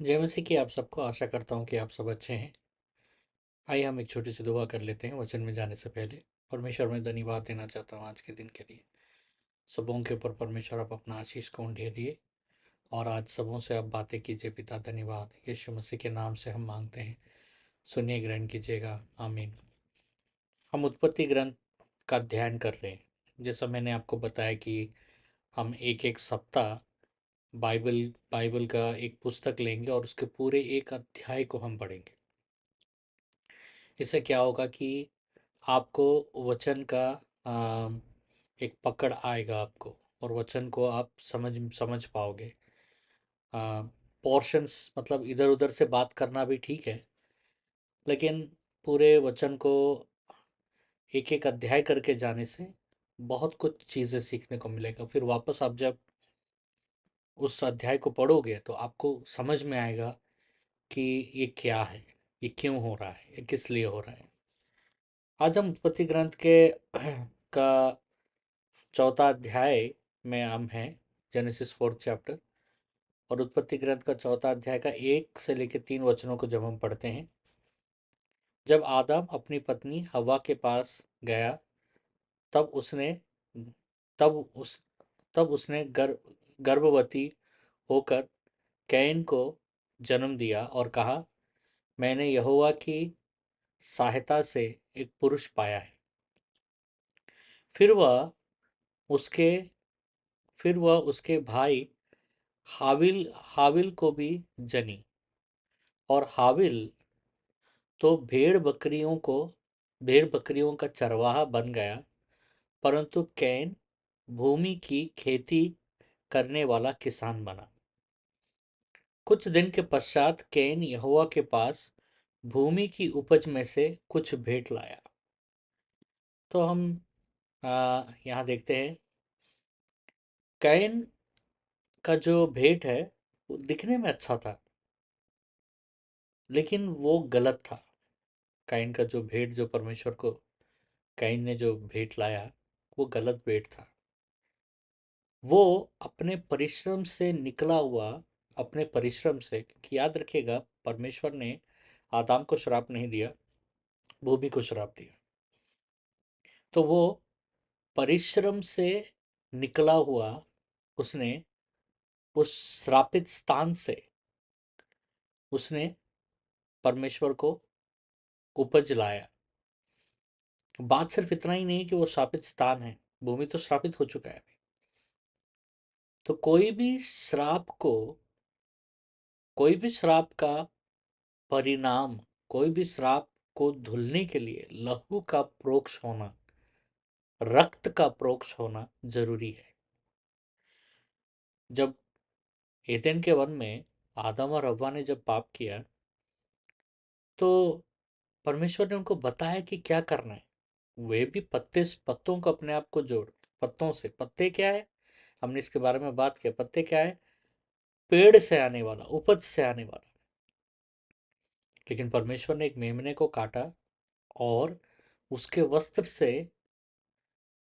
जय मसीह की आप सबको। आशा करता हूँ कि आप सब अच्छे हैं। आइए हम एक छोटी सी दुआ कर लेते हैं वचन में जाने से पहले। परमेश्वर में धन्यवाद देना चाहता हूँ आज के दिन के लिए। सबों के ऊपर परमेश्वर आप अपना आशीष को ढेरिए और आज सबों से आप बातें कीजिए। पिता धन्यवाद, यीशु मसीह के नाम से हम मांगते हैं, सुनिए, ग्रहण कीजिएगा, आमीन। हम उत्पत्ति ग्रंथ का अध्ययन कर रहे हैं। जैसा मैंने आपको बताया कि हम एक एक सप्ताह बाइबल बाइबल का एक पुस्तक लेंगे और उसके पूरे एक अध्याय को हम पढ़ेंगे। इससे क्या होगा कि आपको वचन का एक पकड़ आएगा आपको, और वचन को आप समझ समझ पाओगे। पोर्शंस मतलब इधर उधर से बात करना भी ठीक है, लेकिन पूरे वचन को एक एक अध्याय करके जाने से बहुत कुछ चीज़ें सीखने को मिलेगा। फिर वापस आप जब उस अध्याय को पढ़ोगे तो आपको समझ में आएगा कि ये क्या है, ये क्यों हो रहा है, ये किस लिए हो रहा है। आज हम उत्पत्ति ग्रंथ के का चौथा अध्याय में हम हैं, जेनेसिस फोर्थ चैप्टर। और उत्पत्ति ग्रंथ का चौथा अध्याय का 1 से लेकर 3 वचनों को जब हम पढ़ते हैं, जब आदम अपनी पत्नी हवा के पास गया, तब उसने तब उस तब उसने गर्भवती होकर कैन को जन्म दिया और कहा, मैंने यहोवा की सहायता से एक पुरुष पाया है। फिर वह उसके फिर वह उसके भाई हाविल हाविल को भी जनी, और हाविल तो भेड़ बकरियों का चरवाहा बन गया, परंतु कैन भूमि की खेती करने वाला किसान बना। कुछ दिन के पश्चात कैन यहोवा के पास भूमि की उपज में से कुछ भेंट लाया। तो हम यहाँ देखते हैं, कैन का जो भेंट है वो दिखने में अच्छा था, लेकिन वो गलत था। कैन का जो भेंट, जो परमेश्वर को कैन ने जो भेंट लाया, वो गलत भेंट था। वो अपने परिश्रम से निकला हुआ, अपने परिश्रम से, कि याद रखिएगा, परमेश्वर ने आदम को श्राप नहीं दिया, भूमि को श्राप दिया। तो वो परिश्रम से निकला हुआ, उसने उस श्रापित स्थान से उसने परमेश्वर को उपज लाया। बात सिर्फ इतना ही नहीं कि वो श्रापित स्थान है, भूमि तो श्रापित हो चुका है अभी। तो कोई भी श्राप का परिणाम, कोई भी श्राप को धुलने के लिए लहू का प्रोक्ष होना, रक्त का प्रोक्ष होना जरूरी है। जब एदेन के वन में आदम और हव्वा ने जब पाप किया, तो परमेश्वर ने उनको बताया कि क्या करना है। वे भी पत्तों को अपने आप को जोड़, पत्तों से, पत्ते क्या है, हमने इसके बारे में बात किया। पत्ते क्या है? पेड़ से आने वाला, उपज से आने वाला। लेकिन परमेश्वर ने एक मेमने को काटा और उसके वस्त्र से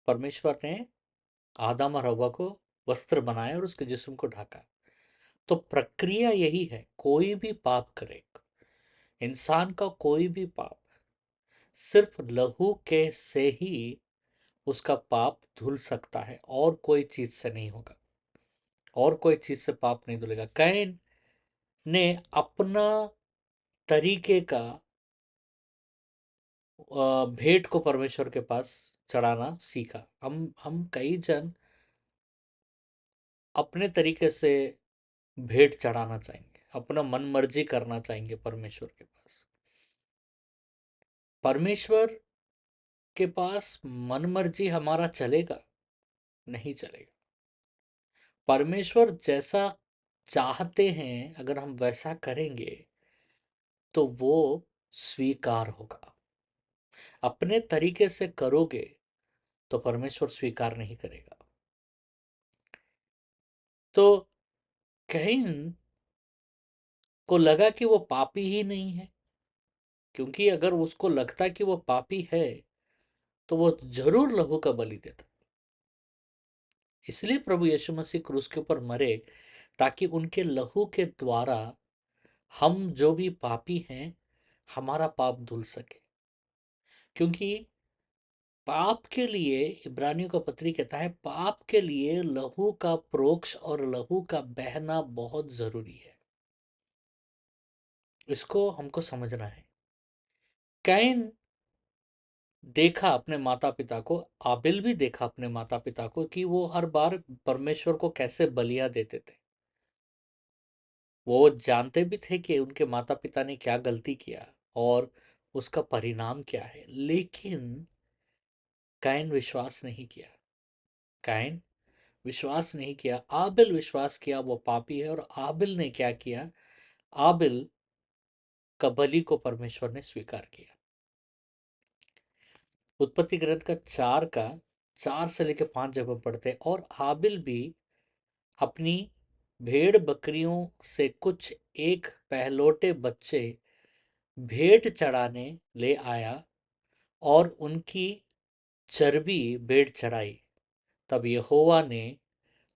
परमेश्वर ने आदम और हव्वा को वस्त्र बनाया और उसके जिस्म को ढका। तो प्रक्रिया यही है, कोई भी पाप करे, इंसान का कोई भी पाप, सिर्फ लहू के से ही उसका पाप धुल सकता है, और कोई चीज से नहीं होगा, और कोई चीज से पाप नहीं धुलेगा। कैन ने अपना तरीके का भेंट को परमेश्वर के पास चढ़ाना सीखा। हम कई जन अपने तरीके से भेंट चढ़ाना चाहेंगे, अपना मन मर्जी करना चाहेंगे परमेश्वर के पास। परमेश्वर के पास मन मर्जी हमारा चलेगा? नहीं चलेगा। परमेश्वर जैसा चाहते हैं अगर हम वैसा करेंगे तो वो स्वीकार होगा। अपने तरीके से करोगे तो परमेश्वर स्वीकार नहीं करेगा। तो कैन को लगा कि वो पापी ही नहीं है, क्योंकि अगर उसको लगता कि वो पापी है तो वो जरूर लहू का बलि देता। इसलिए प्रभु यीशु मसीह क्रूस के ऊपर मरे, ताकि उनके लहू के द्वारा हम जो भी पापी हैं, हमारा पाप धुल सके। क्योंकि पाप के लिए, इब्रानियों का पत्री कहता है, पाप के लिए लहू का प्रोक्ष और लहू का बहना बहुत जरूरी है। इसको हमको समझना है। कैन देखा अपने माता पिता को, आबिल भी देखा अपने माता पिता को कि वो हर बार परमेश्वर को कैसे बलियां देते थे। वो जानते भी थे कि उनके माता पिता ने क्या गलती किया और उसका परिणाम क्या है, लेकिन कैन विश्वास नहीं किया। कैन विश्वास नहीं किया, आबिल विश्वास किया वो पापी है, और आबिल ने क्या किया, आबिल का बलि को परमेश्वर ने स्वीकार किया। उत्पत्ति ग्रंथ का 4 से लेकर 5 जब हम पढ़ते हैं, और आबिल भी अपनी भेड़ बकरियों से कुछ एक पहलोटे बच्चे भेंट चढ़ाने ले आया और उनकी चर्बी भेंट चढ़ाई। तब यहोवा ने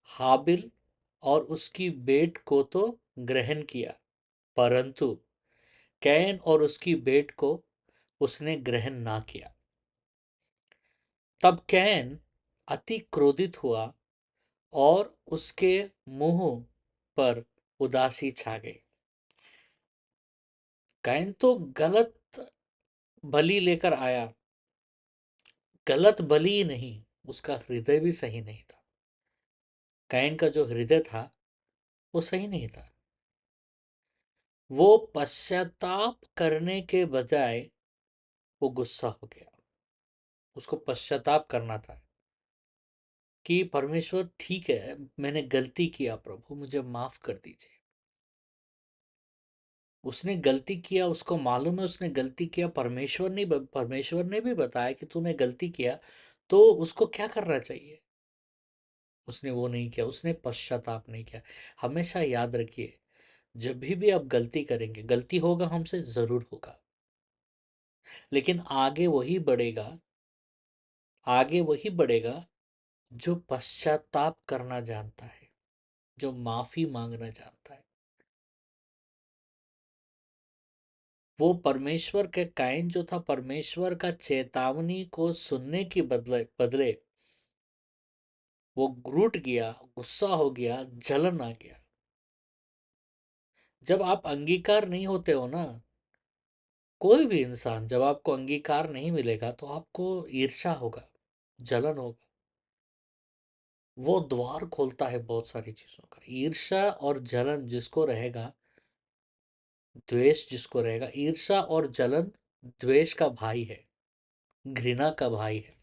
हाबिल और उसकी भेंट को तो ग्रहण किया, परंतु कैन और उसकी भेंट को उसने ग्रहण ना किया। तब कैन अति क्रोधित हुआ और उसके मुंह पर उदासी छा गई। कैन तो गलत बलि लेकर आया, गलत बलि ही नहीं, उसका हृदय भी सही नहीं था। कैन का जो हृदय था वो सही नहीं था। वो पश्चाताप करने के बजाय वो गुस्सा हो गया। उसको पश्चाताप करना था कि परमेश्वर ठीक है, मैंने गलती किया, प्रभु मुझे माफ कर दीजिए। उसने गलती किया, उसको मालूम है उसने गलती किया। परमेश्वर ने भी बताया कि तूने गलती किया, तो उसको क्या करना चाहिए। उसने वो नहीं किया, उसने पश्चाताप नहीं किया। हमेशा याद रखिए, जब भी आप गलती करेंगे, गलती होगा, हमसे जरूर होगा, लेकिन आगे वही बढ़ेगा जो पश्चाताप करना जानता है, जो माफी मांगना जानता है। वो परमेश्वर के कायन जो था, परमेश्वर का चेतावनी को सुनने के बदले बदले वो रूठ गया, गुस्सा हो गया, जलन आ गया। जब आप अंगीकार नहीं होते हो ना, कोई भी इंसान, जब आपको अंगीकार नहीं मिलेगा तो आपको ईर्ष्या होगा, जलन होगा। वो द्वार खोलता है बहुत सारी चीजों का। ईर्ष्या और जलन जिसको रहेगा, द्वेष जिसको रहेगा, ईर्ष्या और जलन द्वेष का भाई है, घृणा का भाई है।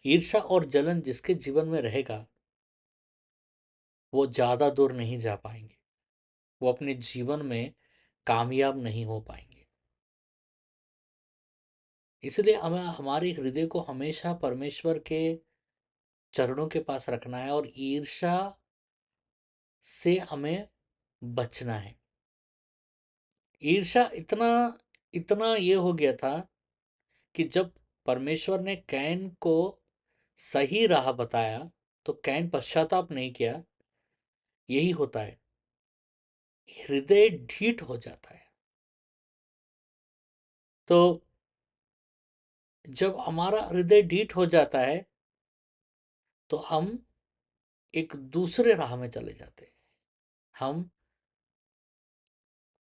ईर्ष्या और जलन जिसके जीवन में रहेगा, वो ज्यादा दूर नहीं जा पाएंगे, वो अपने जीवन में कामयाब नहीं हो पाएंगे। इसलिए हमें हमारे हृदय को हमेशा परमेश्वर के चरणों के पास रखना है, और ईर्ष्या से हमें बचना है। ईर्ष्या इतना इतना ये हो गया था कि जब परमेश्वर ने कैन को सही राह बताया तो कैन पश्चाताप नहीं किया। यही होता है, हृदय ढीठ हो जाता है। तो जब हमारा हृदय ढीठ हो जाता है तो हम एक दूसरे राह में चले जाते हैं, हम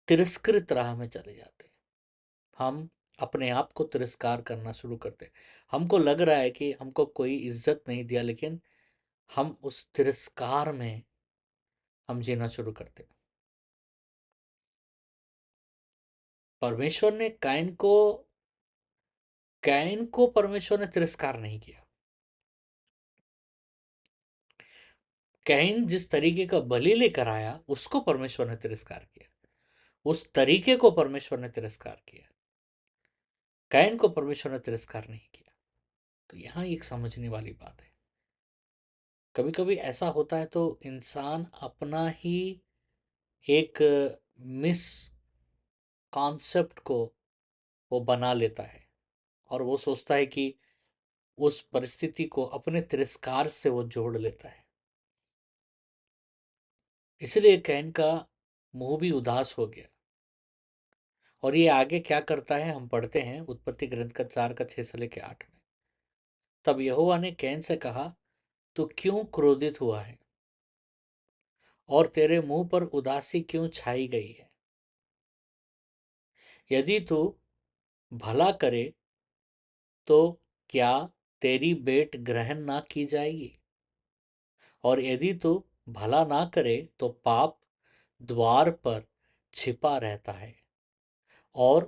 तिरस्कृत राह में चले जाते हैं, हम अपने आप को तिरस्कार करना शुरू करते हैं। हमको लग रहा है कि हमको कोई इज्जत नहीं दिया, लेकिन हम उस तिरस्कार में हम जीना शुरू करते हैं। परमेश्वर ने कैन को परमेश्वर ने तिरस्कार नहीं किया। कैन जिस तरीके का बलि लेकर आया उसको परमेश्वर ने तिरस्कार किया, उस तरीके को परमेश्वर ने तिरस्कार किया, कैन को परमेश्वर ने तिरस्कार नहीं किया। तो यहां एक समझने वाली बात है। कभी कभी ऐसा होता है तो इंसान अपना ही एक मिस कॉन्सेप्ट को वो बना लेता है, और वो सोचता है कि उस परिस्थिति को अपने तिरस्कार से वो जोड़ लेता है। इसलिए कैन का मुंह भी उदास हो गया। और ये आगे क्या करता है हम पढ़ते हैं उत्पत्ति ग्रंथ का 4 का 6 से लेके 8 में। तब यहोवा ने कैन से कहा, तू क्यों क्रोधित हुआ है और तेरे मुंह पर उदासी क्यों छाई गई है? यदि तू भला करे तो क्या तेरी भेंट ग्रहण ना की जाएगी? और यदि तू भला ना करे तो पाप द्वार पर छिपा रहता है और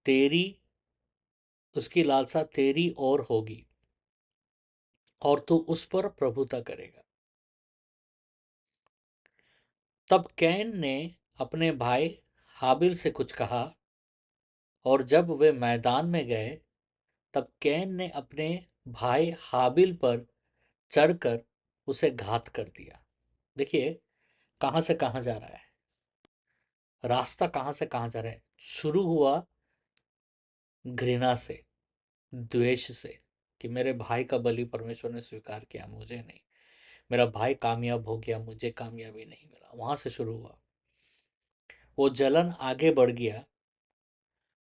तेरी उसकी लालसा तेरी ओर होगी और तू उस पर प्रभुता करेगा। तब कैन ने अपने भाई हाबिल से कुछ कहा, और जब वे मैदान में गए तब कैन ने अपने भाई हाबिल पर चढ़कर उसे घात कर दिया। देखिए कहां से कहां जा रहा है, रास्ता कहां से कहां जा रहा है। शुरू हुआ घृणा से, द्वेष से, कि मेरे भाई का बलि परमेश्वर ने स्वीकार किया, मुझे नहीं। मेरा भाई कामयाब हो गया, मुझे कामयाबी नहीं मिला, वहां से शुरू हुआ। वो जलन आगे बढ़ गया,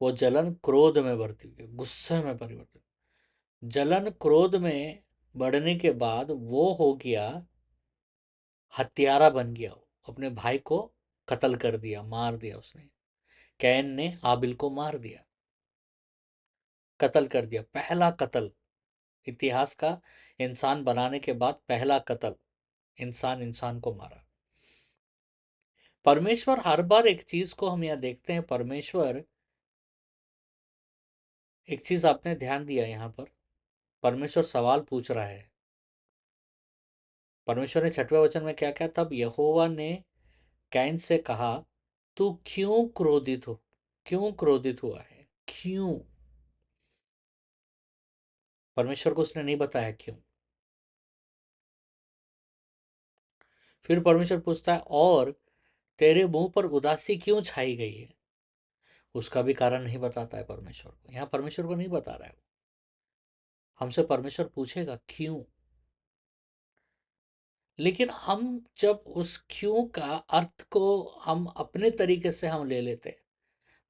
वो जलन क्रोध में बढ़ती गई, गुस्से में परिवर्तित। जलन क्रोध में बढ़ने के बाद वो हो गया हत्यारा बन गया, वो अपने भाई को कत्ल कर दिया, मार दिया उसने। कैन ने आबिल को मार दिया, कत्ल कर दिया, पहला कत्ल इतिहास का। इंसान बनाने के बाद पहला कत्ल, इंसान इंसान को मारा। परमेश्वर हर बार एक चीज को हम यहाँ देखते हैं, परमेश्वर एक चीज आपने ध्यान दिया यहाँ पर, परमेश्वर सवाल पूछ रहा है। परमेश्वर ने 6वें वचन में क्या किया, तब यहोवा ने कैन से कहा, तू क्यों क्रोधित हो, क्यों क्रोधित हुआ है, क्यों? परमेश्वर को उसने नहीं बताया क्यों। फिर परमेश्वर पूछता है, और तेरे मुंह पर उदासी क्यों छाई गई है? उसका भी कारण नहीं बताता है परमेश्वर को, यहाँ परमेश्वर को नहीं बता रहा है। हमसे परमेश्वर पूछेगा क्यों, लेकिन हम जब उस क्यों का अर्थ को हम अपने तरीके से हम ले लेते हैं,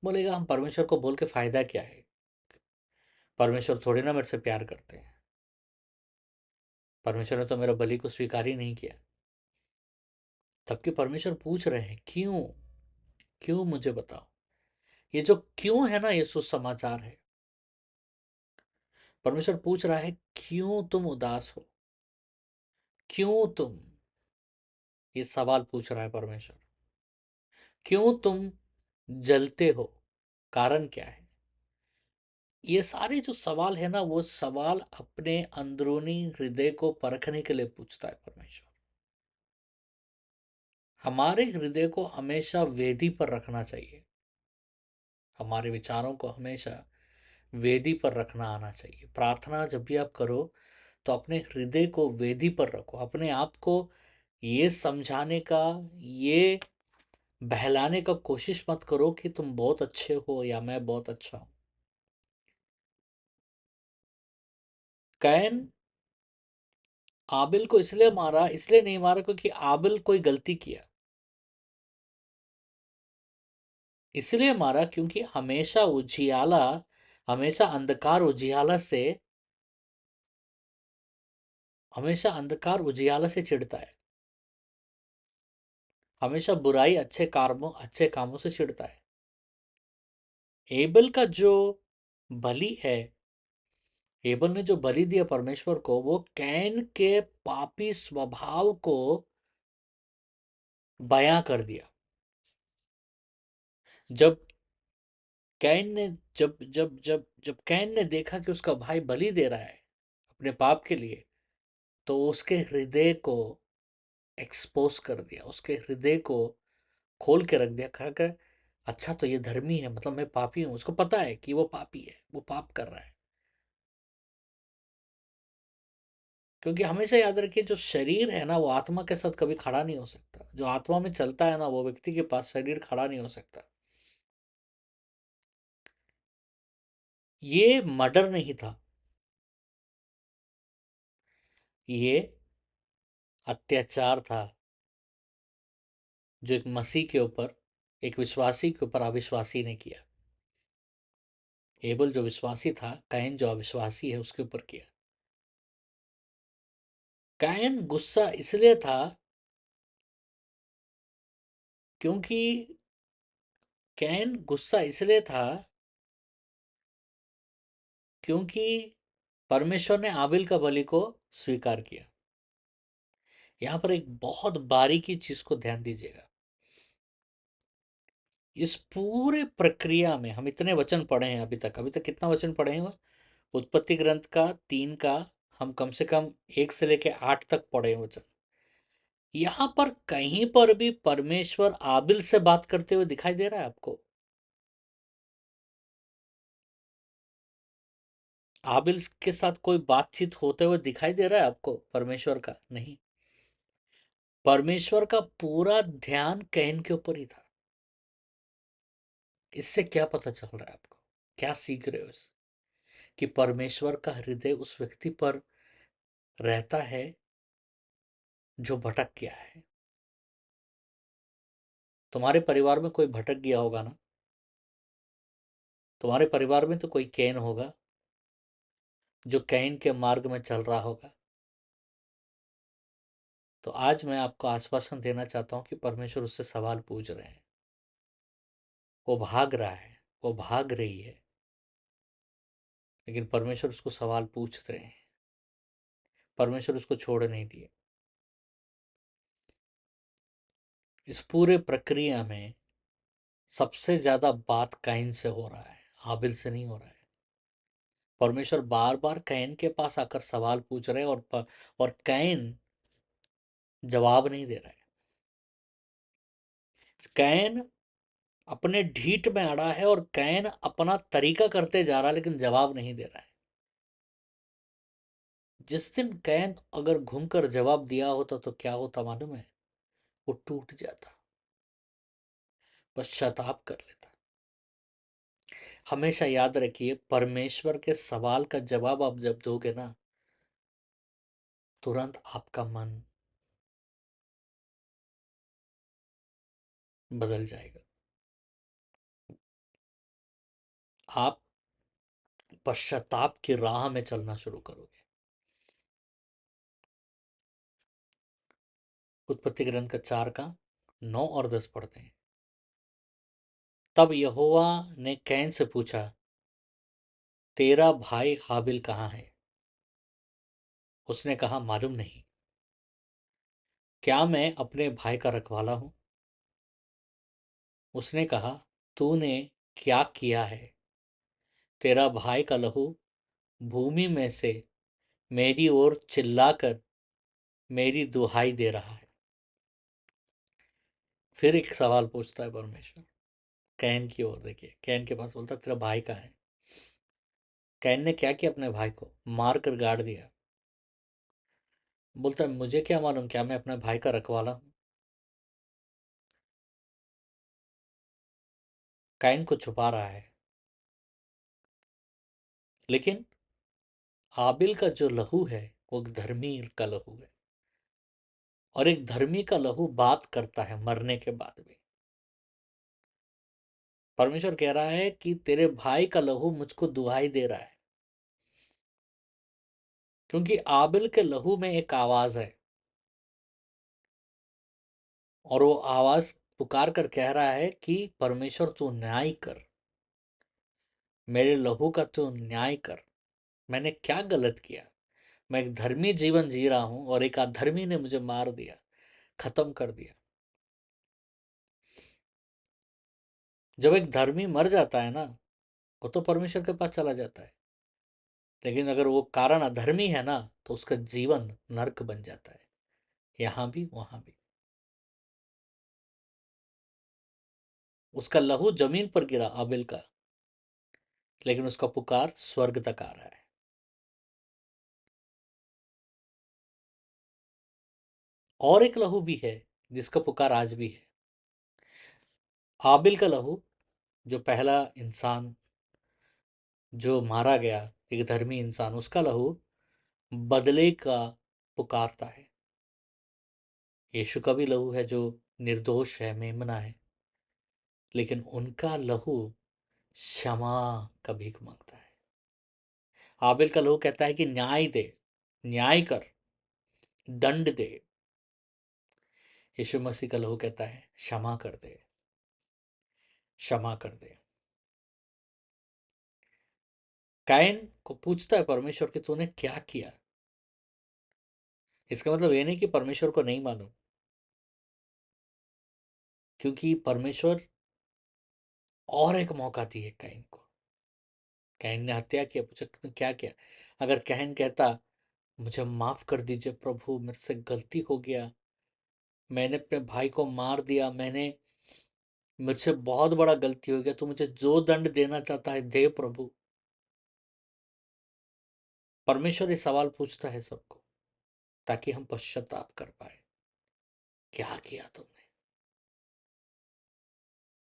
बोलेगा हम परमेश्वर को बोल के फायदा क्या है, परमेश्वर थोड़े ना मेरे से प्यार करते हैं, परमेश्वर ने तो मेरा बलि को स्वीकार ही नहीं किया। तब कि परमेश्वर पूछ रहे हैं क्यों, क्यों मुझे बताओ। ये जो क्यों है ना, ये सुसमाचार है। परमेश्वर पूछ रहा है क्यों तुम उदास हो, क्यों तुम, ये सवाल पूछ रहा है परमेश्वर। क्यों तुम जलते हो, कारण क्या है? ये सारे जो सवाल है ना, वो सवाल अपने अंदरूनी हृदय को परखने के लिए पूछता है परमेश्वर। हमारे हृदय को हमेशा वेदी पर रखना चाहिए, हमारे विचारों को हमेशा वेदी पर रखना आना चाहिए। प्रार्थना जब भी आप करो तो अपने हृदय को वेदी पर रखो, अपने आप को ये समझाने का, ये बहलाने का कोशिश मत करो कि तुम बहुत अच्छे हो या मैं बहुत अच्छा हूं। कैन आबिल को इसलिए मारा, इसलिए नहीं मारा क्योंकि आबिल कोई गलती किया, इसलिए मारा क्योंकि हमेशा अंधकार उजियाला से, हमेशा अंधकार उजियाला से चिढ़ता है, हमेशा बुराई अच्छे कामों से चिढ़ता है। एबल का जो बलि है, एबल ने जो बलि दिया परमेश्वर को, वो कैन के पापी स्वभाव को बयां कर दिया। जब कैन ने जब जब जब जब कैन ने देखा कि उसका भाई बलि दे रहा है अपने पाप के लिए, तो उसके हृदय को एक्सपोज कर दिया, उसके हृदय को खोल के रख दिया। कहा कि अच्छा तो ये धर्मी है, मतलब मैं पापी हूं, उसको पता है कि वो पापी है, वो पाप कर रहा है। क्योंकि हमेशा याद रखिए, जो शरीर है ना वो आत्मा के साथ कभी खड़ा नहीं हो सकता। जो आत्मा में चलता है ना, वो व्यक्ति के पास शरीर खड़ा नहीं हो सकता। ये मर्डर नहीं था, ये अत्याचार था। जो एक मसीह के ऊपर, एक विश्वासी के ऊपर अविश्वासी ने किया। एबल जो विश्वासी था, कैन जो अविश्वासी है उसके ऊपर किया। कैन गुस्सा इसलिए था क्योंकि कैन गुस्सा इसलिए था क्योंकि परमेश्वर ने आबिल का बलि को स्वीकार किया। यहां पर एक बहुत बारीकी चीज को ध्यान दीजिएगा। इस पूरे प्रक्रिया में हम इतने वचन पढ़े हैं अभी तक कितना वचन पढ़े हैं? उत्पत्ति ग्रंथ का 3 का हम कम से कम 1 से लेके 8 तक पढ़े हैं वचन। यहां पर कहीं पर भी परमेश्वर आबिल से बात करते हुए दिखाई दे रहा है आपको? आबिल के साथ कोई बातचीत होते हुए दिखाई दे रहा है आपको परमेश्वर का? नहीं। परमेश्वर का पूरा ध्यान कैन के ऊपर ही था। इससे क्या पता चल रहा है आपको? क्या सीख रहे हो इससे? कि परमेश्वर का हृदय उस व्यक्ति पर रहता है जो भटक गया है। तुम्हारे परिवार में कोई भटक गया होगा ना? तुम्हारे परिवार में तो कोई कैन होगा जो कैन के मार्ग में चल रहा होगा। तो आज मैं आपको आश्वासन देना चाहता हूं कि परमेश्वर उससे सवाल पूछ रहे हैं। वो भाग रहा है, वो भाग रही है, लेकिन परमेश्वर उसको सवाल पूछ रहे हैं। परमेश्वर उसको छोड़ नहीं दिए। इस पूरे प्रक्रिया में सबसे ज्यादा बात कैन से हो रहा है, हाबिल से नहीं हो रहा है। परमेश्वर बार बार कैन के पास आकर सवाल पूछ रहे हैं और कैन जवाब नहीं दे रहा है। कैन अपने ढीठ में अड़ा है और कैन अपना तरीका करते जा रहा है, लेकिन जवाब नहीं दे रहा है। जिस दिन कैन अगर घूमकर जवाब दिया होता तो क्या होता मालूम है? वो टूट जाता, पश्चाताप कर लेता। हमेशा याद रखिए, परमेश्वर के सवाल का जवाब आप जब दोगे ना, तुरंत आपका मन बदल जाएगा। आप पश्चाताप की राह में चलना शुरू करोगे। उत्पत्ति ग्रंथ का 4 का 9 और 10 पढ़ते हैं। तब यहोवा ने कैन से पूछा, तेरा भाई हाबिल कहाँ है? उसने कहा, मालूम नहीं। क्या मैं अपने भाई का रखवाला हूं? उसने कहा, तूने क्या किया है? तेरा भाई का लहू भूमि में से मेरी ओर चिल्लाकर मेरी दुहाई दे रहा है। फिर एक सवाल पूछता है परमेश्वर कैन की ओर। देखिए, कैन के पास बोलता, तेरा भाई कहाँ है? कैन ने क्या किया? अपने भाई को मार कर गाड़ दिया। बोलता है, मुझे क्या मालूम, क्या मैं अपने भाई का रखवाला हूं? कैन को छुपा रहा है। लेकिन आबिल का जो लहू है वो एक धर्मी का लहू है, और एक धर्मी का लहू बात करता है मरने के बाद भी। परमेश्वर कह रहा है कि तेरे भाई का लहू मुझको दुहाई दे रहा है, क्योंकि आबिल के लहू में एक आवाज है, और वो आवाज पुकार कर कह रहा है कि परमेश्वर तू न्याय कर, मेरे लहू का तू न्याय कर। मैंने क्या गलत किया? मैं एक धर्मी जीवन जी रहा हूं और एक अधर्मी ने मुझे मार दिया, खत्म कर दिया। जब एक धर्मी मर जाता है ना, वो तो परमेश्वर के पास चला जाता है। लेकिन अगर वो कारण अधर्मी है ना, तो उसका जीवन नर्क बन जाता है, यहां भी वहां भी। उसका लहू जमीन पर गिरा आबिल का, लेकिन उसका पुकार स्वर्ग तक आ रहा है। और एक लहू भी है जिसका पुकार आज भी है। आबिल का लहू, जो पहला इंसान जो मारा गया, एक धर्मी इंसान, उसका लहू बदले का पुकारता है। यीशु का भी लहू है जो निर्दोष है, मेमना है, लेकिन उनका लहू क्षमा का भीख मांगता है। हाबिल का लहू कहता है कि न्याय दे, न्याय कर, दंड दे। यीशु मसीह का लहू कहता है क्षमा कर दे, क्षमा कर दे। कायन को पूछता है परमेश्वर कि तूने क्या किया। इसका मतलब ये नहीं कि परमेश्वर को नहीं मालूम, क्योंकि परमेश्वर और एक मौका दिए कैन को। कैन ने हत्या किया, पूछा तुमने क्या किया। अगर कैन कहता मुझे माफ कर दीजिए प्रभु, मेरे से गलती हो गया, मैंने अपने भाई को मार दिया, मुझसे बहुत बड़ा गलती हो गया, तू मुझे जो दंड देना चाहता है दे प्रभु। परमेश्वर ये सवाल पूछता है सबको ताकि हम पश्चाताप कर पाए। क्या किया तुमने,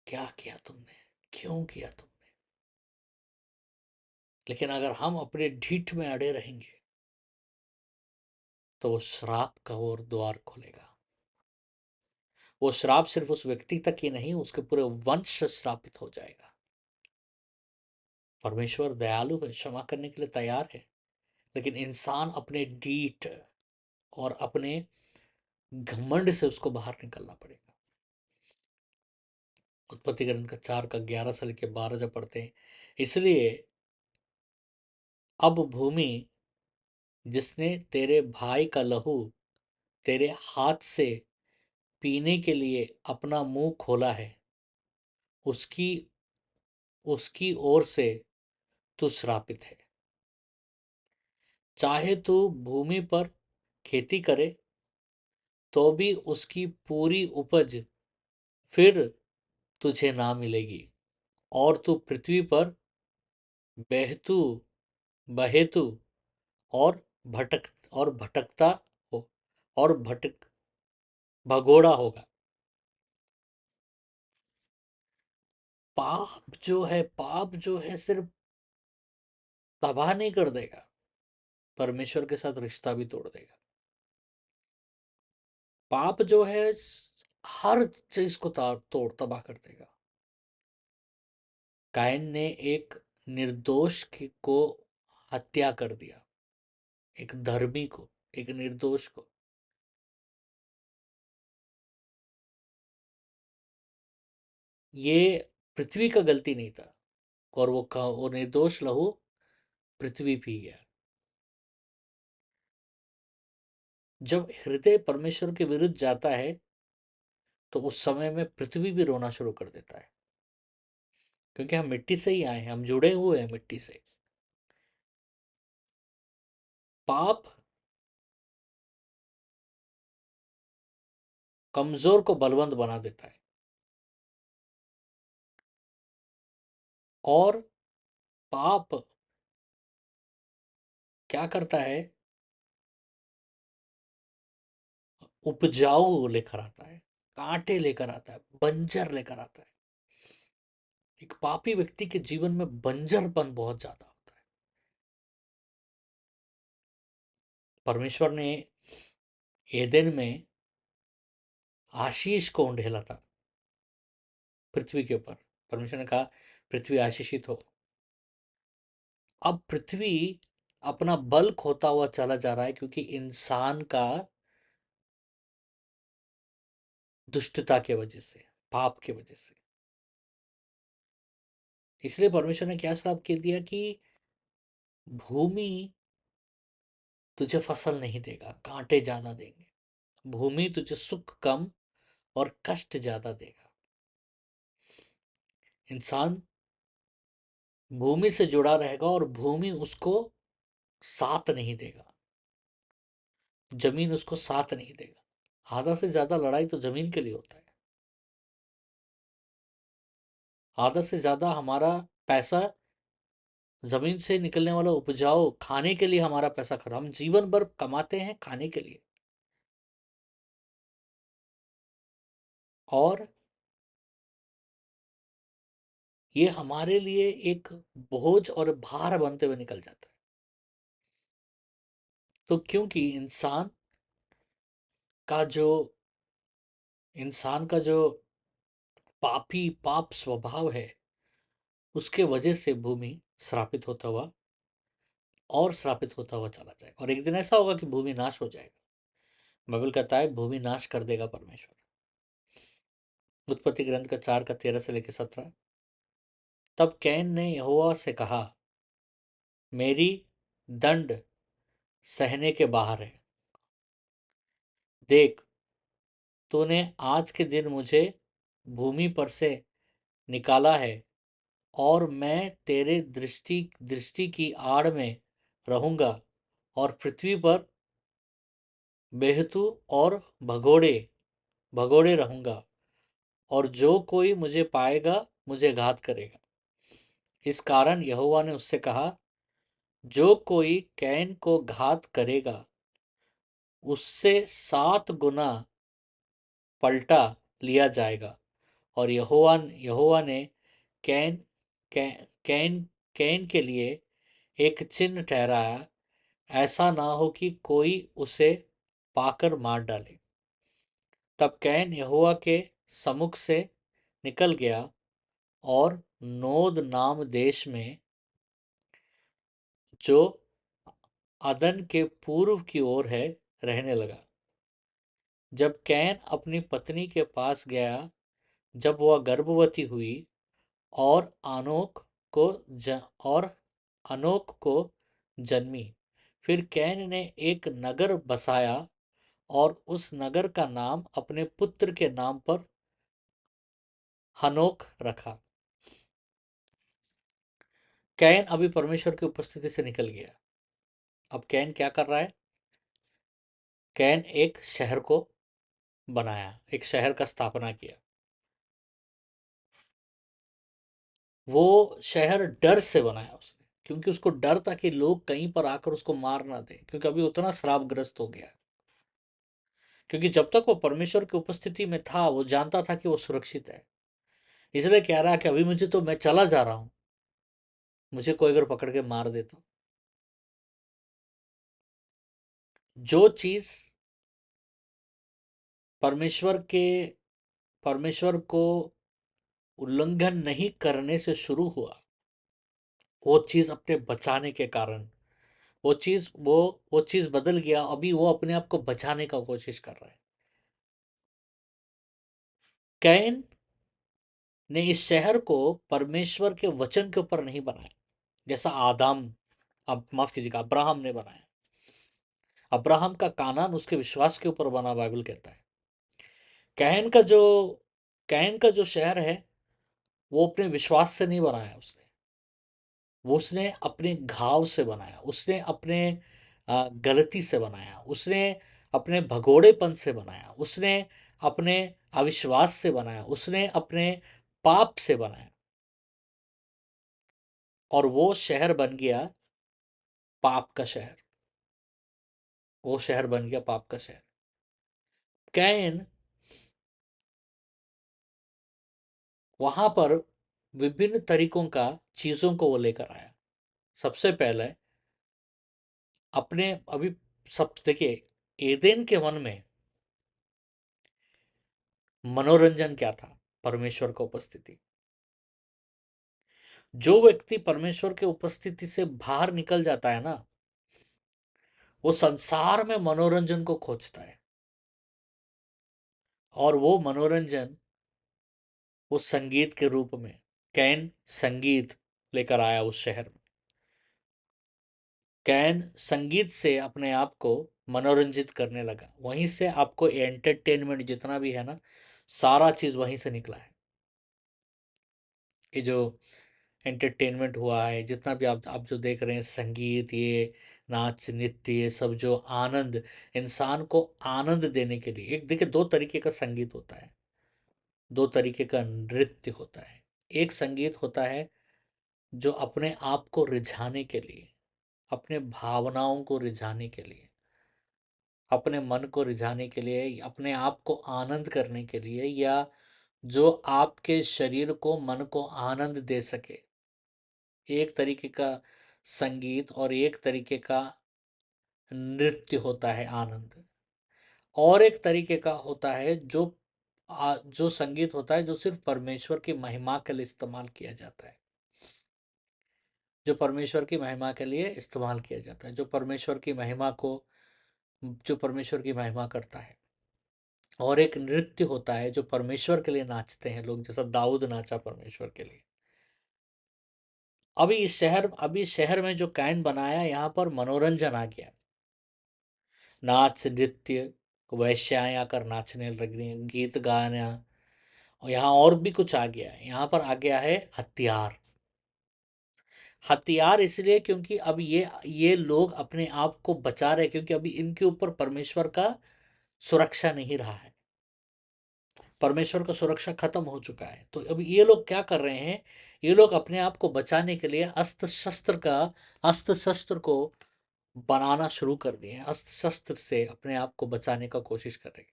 क्या किया तुमने, क्यों किया तुमने। लेकिन अगर हम अपने ढीठ में अड़े रहेंगे तो वो श्राप का और द्वार खोलेगा। वो श्राप सिर्फ उस व्यक्ति तक ही नहीं, उसके पूरे वंश श्रापित हो जाएगा। परमेश्वर दयालु है, क्षमा करने के लिए तैयार है, लेकिन इंसान अपने ढीठ और अपने घमंड से उसको बाहर निकलना पड़ेगा। उत्पत्ति ग्रंथ का 4 का 11 से लेकर 12 जब पढ़ते हैं, इसलिए अब भूमि जिसने तेरे भाई का लहू तेरे हाथ से पीने के लिए अपना मुंह खोला है, उसकी उसकी ओर से तू श्रापित है। चाहे तू भूमि पर खेती करे तो भी उसकी पूरी उपज फिर तुझे ना मिलेगी, और तू पृथ्वी पर बहतू बहेतू और भटकता हो और भटक भगोड़ा होगा। पाप जो है सिर्फ तबाह नहीं कर देगा, परमेश्वर के साथ रिश्ता भी तोड़ देगा। पाप जो है हर चीज को तोड़ तबाह कर देगा। कायन ने एक निर्दोष को हत्या कर दिया, एक धर्मी को, एक निर्दोष को। ये पृथ्वी का गलती नहीं था, और वो निर्दोष लहू पृथ्वी पी गया। जब हृदय परमेश्वर के विरुद्ध जाता है तो उस समय में पृथ्वी भी रोना शुरू कर देता है, क्योंकि हम मिट्टी से ही आए हैं, हम जुड़े हुए हैं मिट्टी से। पाप कमजोर को बलवंत बना देता है, और पाप क्या करता है, उपजाऊ लेकर आता है, कांटे लेकर आता है, बंजर लेकर आता है। एक पापी व्यक्ति के जीवन में बंजरपन बहुत ज्यादा होता है। परमेश्वर ने एदेन में आशीष को उंडेला था पृथ्वी के ऊपर। परमेश्वर ने कहा पृथ्वी आशीषित हो। अब पृथ्वी अपना बल खोता हुआ चला जा रहा है, क्योंकि इंसान का दुष्टता के वजह से, पाप के वजह से। इसलिए परमेश्वर ने क्या श्राप कह दिया कि भूमि तुझे फसल नहीं देगा, कांटे ज्यादा देंगे। भूमि तुझे सुख कम और कष्ट ज्यादा देगा। इंसान भूमि से जुड़ा रहेगा और भूमि उसको साथ नहीं देगा, जमीन उसको साथ नहीं देगा। आधा से ज्यादा लड़ाई तो जमीन के लिए होता है। आधा से ज्यादा हमारा पैसा, जमीन से निकलने वाला उपजाऊ खाने के लिए हमारा पैसा खर्च, हम जीवन भर कमाते हैं खाने के लिए, और ये हमारे लिए एक बोझ और भार बनते हुए निकल जाता है। तो क्योंकि इंसान का जो इंसान का जो पापी पाप स्वभाव है, उसके वजह से भूमि श्रापित होता हुआ और श्रापित होता हुआ चला जाएगा, और एक दिन ऐसा होगा कि भूमि नाश हो जाएगा। बाइबल कहता है भूमि नाश कर देगा परमेश्वर। उत्पत्ति ग्रंथ का 4 का 13 से लेकर 17। तब कैन ने यहोवा से कहा, मेरी दंड सहने के बाहर है। देख, तूने आज के दिन मुझे भूमि पर से निकाला है, और मैं तेरे दृष्टि दृष्टि की आड़ में रहूंगा, और पृथ्वी पर बेहतू और भगोड़े भगोड़े रहूंगा, और जो कोई मुझे पाएगा मुझे घात करेगा। इस कारण यहोवा ने उससे कहा, जो कोई कैन को घात करेगा उससे 7 गुना पलटा लिया जाएगा। और यहोवा यहोवा ने कैन कैन कैन कैन के लिए एक चिन्ह ठहराया, ऐसा ना हो कि कोई उसे पाकर मार डाले। तब कैन यहोवा के सम्मुख से निकल गया और नोद नाम देश में, जो अदन के पूर्व की ओर है, रहने लगा। जब कैन अपनी पत्नी के पास गया, जब वह गर्भवती हुई और और अनोक को जन्मी, फिर कैन ने एक नगर बसाया और उस नगर का नाम अपने पुत्र के नाम पर हनोक रखा। कैन अभी परमेश्वर की उपस्थिति से निकल गया। अब कैन क्या कर रहा है? कैन एक शहर को बनाया, एक शहर का स्थापना किया। वो शहर डर से बनाया उसने, क्योंकि उसको डर था कि लोग कहीं पर आकर उसको मार ना दें, क्योंकि अभी उतना श्रापग्रस्त हो गया। क्योंकि जब तक वो परमेश्वर की उपस्थिति में था, वो जानता था कि वो सुरक्षित है। इसलिए कह रहा है कि अभी मुझे तो, मैं चला जा रहा हूं, मुझे कोई अगर पकड़ के मार दे तो। जो चीज परमेश्वर के परमेश्वर को उल्लंघन नहीं करने से शुरू हुआ, वो चीज अपने बचाने के कारण, वो चीज बदल गया। अभी वो अपने आप को बचाने का कोशिश कर रहा है। कैन ने इस शहर को परमेश्वर के वचन के ऊपर नहीं बनाया, जैसा आदम, अब माफ कीजिएगा, अब्राहम ने बनाया। अब्राहम का कानान उसके विश्वास के ऊपर बना, बाइबल कहता है। कैन का जो कैन का जो शहर है, वो अपने विश्वास से नहीं बनाया उसने। वो उसने अपने घाव से बनाया, उसने अपने गलती से बनाया, उसने अपने भगोड़ेपन से बनाया, उसने अपने अविश्वास से बनाया, उसने अपने पाप से बनाया। और वो शहर बन गया पाप का शहर। वो शहर बन गया पाप का शहर। कैन वहां पर विभिन्न तरीकों का चीजों को वो लेकर आया। सबसे पहले अपने, अभी सब देखिए, एदेन के वन में मनोरंजन क्या था? परमेश्वर का उपस्थिति। जो व्यक्ति परमेश्वर के उपस्थिति से बाहर निकल जाता है ना, वो संसार में मनोरंजन को खोजता है। और वो मनोरंजन, वो संगीत के रूप में, कैन संगीत लेकर आया उस शहर में। कैन संगीत से अपने आप को मनोरंजित करने लगा। वहीं से आपको एंटरटेनमेंट जितना भी है ना, सारा चीज वहीं से निकला है। ये जो एंटरटेनमेंट हुआ है, जितना भी आप जो देख रहे हैं, संगीत, ये नाच नृत्य, ये सब जो आनंद, इंसान को आनंद देने के लिए, एक देखिए, दो तरीके का संगीत होता है, दो तरीके का नृत्य होता है। एक संगीत होता है जो अपने आप को रिझाने के लिए, अपने भावनाओं को रिझाने के लिए, अपने मन को रिझाने के लिए, अपने आप को आनंद करने के लिए, या जो आपके शरीर को, मन को आनंद दे सके। एक तरीके का संगीत और एक तरीके का नृत्य होता है आनंद। और एक तरीके का होता है जो जो संगीत होता है जो सिर्फ परमेश्वर की महिमा के लिए इस्तेमाल किया जाता है, जो परमेश्वर की महिमा के लिए इस्तेमाल किया जाता है, जो परमेश्वर की महिमा करता है। और एक नृत्य होता है जो परमेश्वर के लिए नाचते हैं लोग, जैसा दाऊद नाचा परमेश्वर के लिए। अभी इस शहर में जो कैन बनाया, यहाँ पर मनोरंजन आ गया। नाच नृत्य, वैश्याएं आकर नाचने लग रही हैं, गीत गाना। और यहाँ और भी कुछ आ गया है, यहाँ पर आ गया है हथियार। हथियार इसलिए क्योंकि अब ये लोग अपने आप को बचा रहे, क्योंकि अभी इनके ऊपर परमेश्वर का सुरक्षा नहीं रहा है, परमेश्वर का सुरक्षा खत्म हो चुका है। तो अब ये लोग क्या कर रहे हैं, ये लोग अपने आप को बचाने के लिए अस्त्र शस्त्र को बनाना शुरू कर दिए हैं, अस्त्र शस्त्र से अपने आप को बचाने का कोशिश कर रहे हैं।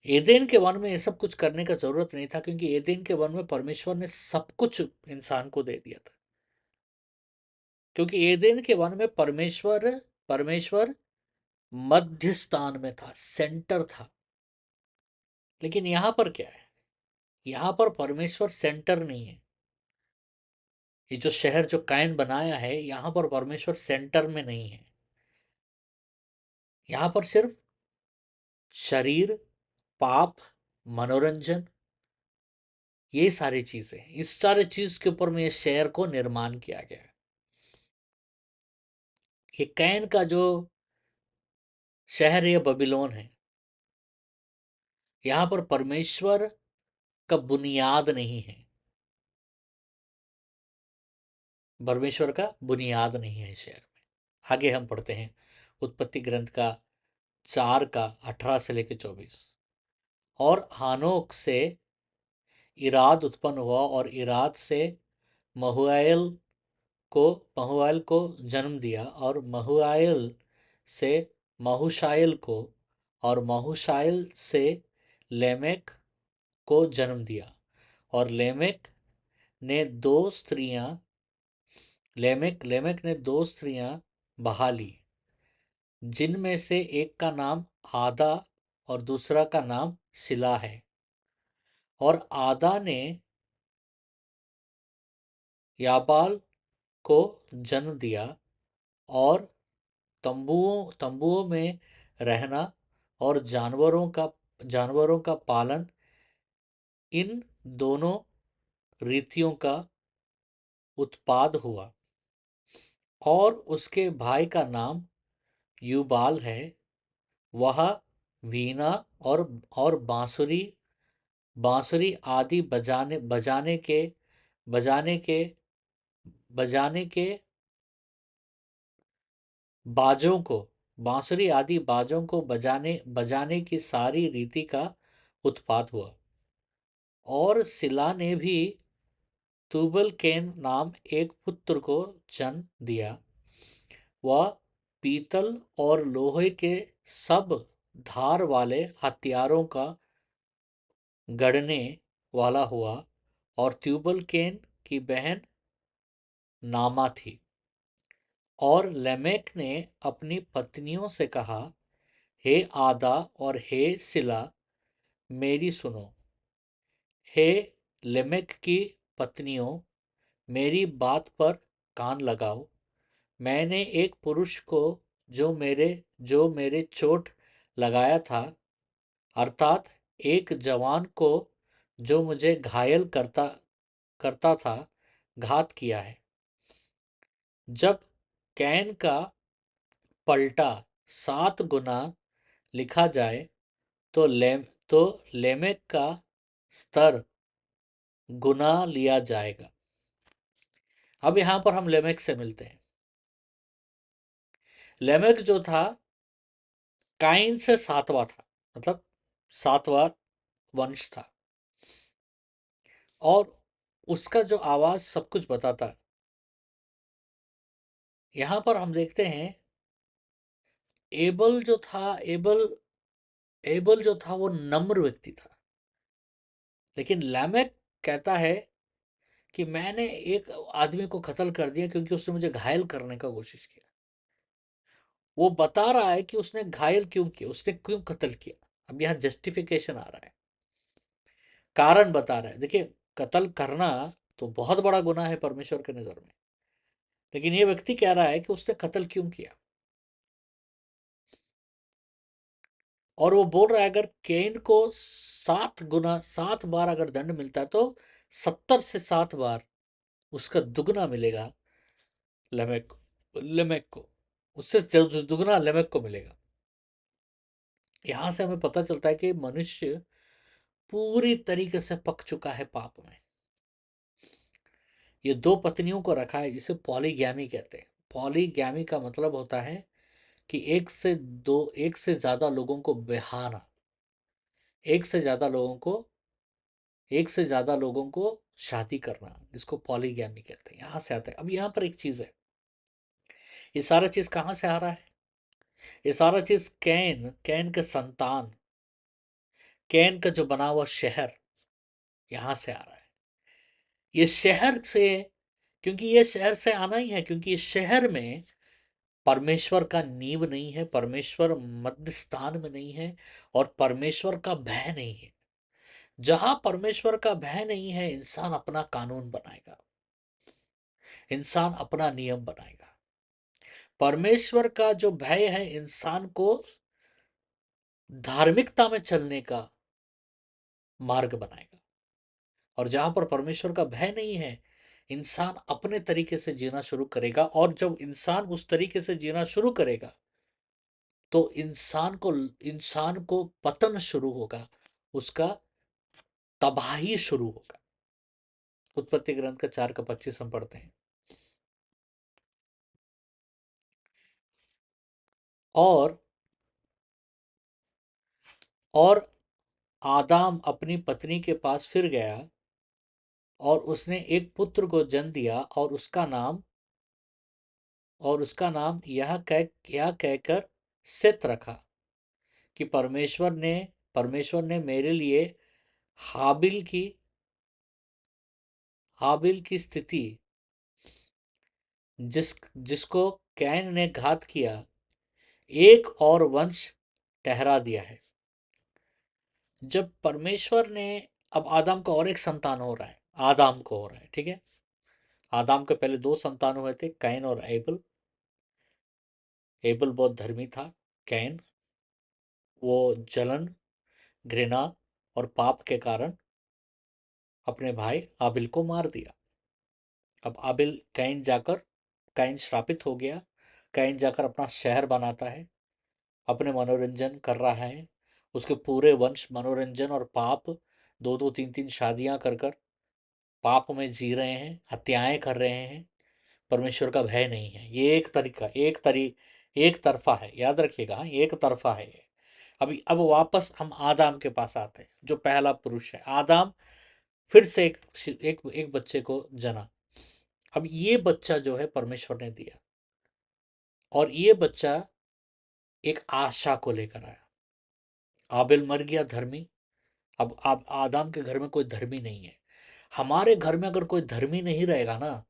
एदेन के वन में ये सब कुछ करने का जरूरत नहीं था, क्योंकि एदेन के वन में परमेश्वर ने सब कुछ इंसान को दे दिया था। क्योंकि एदेन के वन में परमेश्वर परमेश्वर मध्य स्थान में था, सेंटर था। लेकिन यहां पर क्या है, यहां पर परमेश्वर सेंटर नहीं है। ये जो शहर जो कैन बनाया है, यहां पर परमेश्वर सेंटर में नहीं है। यहां पर सिर्फ शरीर, पाप, मनोरंजन, ये सारी चीजें, इस सारे चीज के ऊपर में इस शहर को निर्माण किया गया है। ये कैन का जो शहर है, ये बबीलोन है। यहां पर परमेश्वर का बुनियाद नहीं है, परमेश्वर का बुनियाद नहीं है इस शहर में। आगे हम पढ़ते हैं उत्पत्ति ग्रंथ का 4 का 18 से लेकर 24। और हानोक से इराद उत्पन्न हुआ, और इराद से महुआल को महुआल को जन्म दिया, और महुआल से महुशायल को, और महुशायल से लेमेक को जन्म दिया। और लेमेक ने दो स्त्रियां बहा ली, जिनमें से एक का नाम आदा और दूसरा का नाम सिला है। और आदा ने याबाल को जन्म दिया, और तंबुओं में रहना और जानवरों का पालन, इन दोनों रीतियों का उत्पाद हुआ। और उसके भाई का नाम यूबाल है। वह वीणा और बांसुरी आदि बजाने के बजाने के बाजों को बांसुरी आदि बाजों को बजाने बजाने की सारी रीति का उत्पात हुआ। और सिला ने भी तुबल केन नाम एक पुत्र को जन्म दिया। वह पीतल और लोहे के सब धार वाले हथियारों का गढ़ने वाला हुआ। और त्यूबल केन की बहन नामा थी। और लेमेक ने अपनी पत्नियों से कहा, हे आदा और हे सिला, मेरी सुनो। हे लेमेक की पत्नियों, मेरी बात पर कान लगाओ। मैंने एक पुरुष को जो मेरे चोट लगाया था, अर्थात एक जवान को जो मुझे घायल करता करता था, घात किया है। जब कैन का पलटा 7 गुना लिखा जाए, तो लेमेक का स्तर गुना लिया जाएगा। अब यहां पर हम लेमेक से मिलते हैं। लेमेक जो था, काइन से 7वां था, मतलब 7वां वंश था। और उसका जो आवाज सब कुछ बताता है। यहां पर हम देखते हैं, एबल जो था एबल एबल जो था वो नम्र व्यक्ति था। लेकिन लैमेक कहता है कि मैंने एक आदमी को कत्ल कर दिया क्योंकि उसने मुझे घायल करने का कोशिश किया। वो बता रहा है कि उसने घायल क्यों किया, उसने क्यों कत्ल किया। अब यहाँ जस्टिफिकेशन आ रहा है, कारण बता रहा है। देखिए, कत्ल करना तो बहुत बड़ा गुनाह है परमेश्वर के नजर में, लेकिन ये व्यक्ति कह रहा है कि उसने कत्ल क्यों किया। और वो बोल रहा है अगर केन को 7 गुना 7 बार अगर दंड मिलता है तो 70 से 7 बार उसका दुगना मिलेगा लेमेक को उससे दुगना लेमेक को मिलेगा। यहां से हमें पता चलता है कि मनुष्य पूरी तरीके से पक चुका है पाप में। ये 2 पत्नियों को रखा है, जिसे पॉलीगैमी कहते हैं। पॉलीगैमी का मतलब होता है कि एक से ज्यादा लोगों को बेहाना, एक से ज्यादा लोगों को एक से ज्यादा लोगों को शादी करना, जिसको पॉलीगैमी कहते हैं। यहां से आता है। अब यहां पर एक चीज है, ये सारा चीज कहां से आ रहा है? ये सारा चीज कैन कैन के संतान, कैन का जो बना हुआ शहर, यहां से आ रहा है। ये शहर से, क्योंकि ये शहर से आना ही है, क्योंकि इस शहर में परमेश्वर का नींव नहीं है, परमेश्वर मध्य स्थान में नहीं है, और परमेश्वर का भय नहीं है। जहां परमेश्वर का भय नहीं है, इंसान अपना कानून बनाएगा, इंसान अपना नियम बनाएगा। परमेश्वर का जो भय है इंसान को धार्मिकता में चलने का मार्ग बनाएगा। और जहां पर परमेश्वर का भय नहीं है, इंसान अपने तरीके से जीना शुरू करेगा। और जब इंसान उस तरीके से जीना शुरू करेगा तो इंसान को पतन शुरू होगा, उसका तबाही शुरू होगा। उत्पत्ति ग्रंथ का 4 का 25 हम पढ़ते हैं। और और आदाम अपनी पत्नी के पास फिर गया और उसने एक पुत्र को जन्म दिया, और उसका नाम यह कहकर सेत रखा कि परमेश्वर ने मेरे लिए हाबिल की हाबिल की स्थिति, जिसको कैन ने घात किया, एक और वंश ठहरा दिया है। जब परमेश्वर ने, अब आदम का और एक संतान हो रहा है, आदम को हो रहा है, ठीक है। आदम के पहले 2 संतान हुए थे, कैन और एबल। एबल बहुत धर्मी था। कैन, वो जलन, घृणा और पाप के कारण अपने भाई आबिल को मार दिया। अब आबिल कैन श्रापित हो गया। कैन जाकर अपना शहर बनाता है, अपने मनोरंजन कर रहा है। उसके पूरे वंश मनोरंजन और पाप, 2-2 3-3 शादियां कर कर पाप में जी रहे हैं, हत्याएं कर रहे हैं। परमेश्वर का भय नहीं है। ये एक तरफा है, याद रखिएगा। हाँ, एक तरफा है ये। अभी अब वापस हम आदाम के पास आते हैं, जो पहला पुरुष है। आदाम फिर से एक बच्चे को जना। अब ये बच्चा जो है परमेश्वर ने दिया, और ये बच्चा एक आशा को लेकर आया। आबिल मर गया धर्मी। अब आदम के घर में कोई धर्मी नहीं है। हमारे घर में अगर कोई धर्मी नहीं रहेगा ना,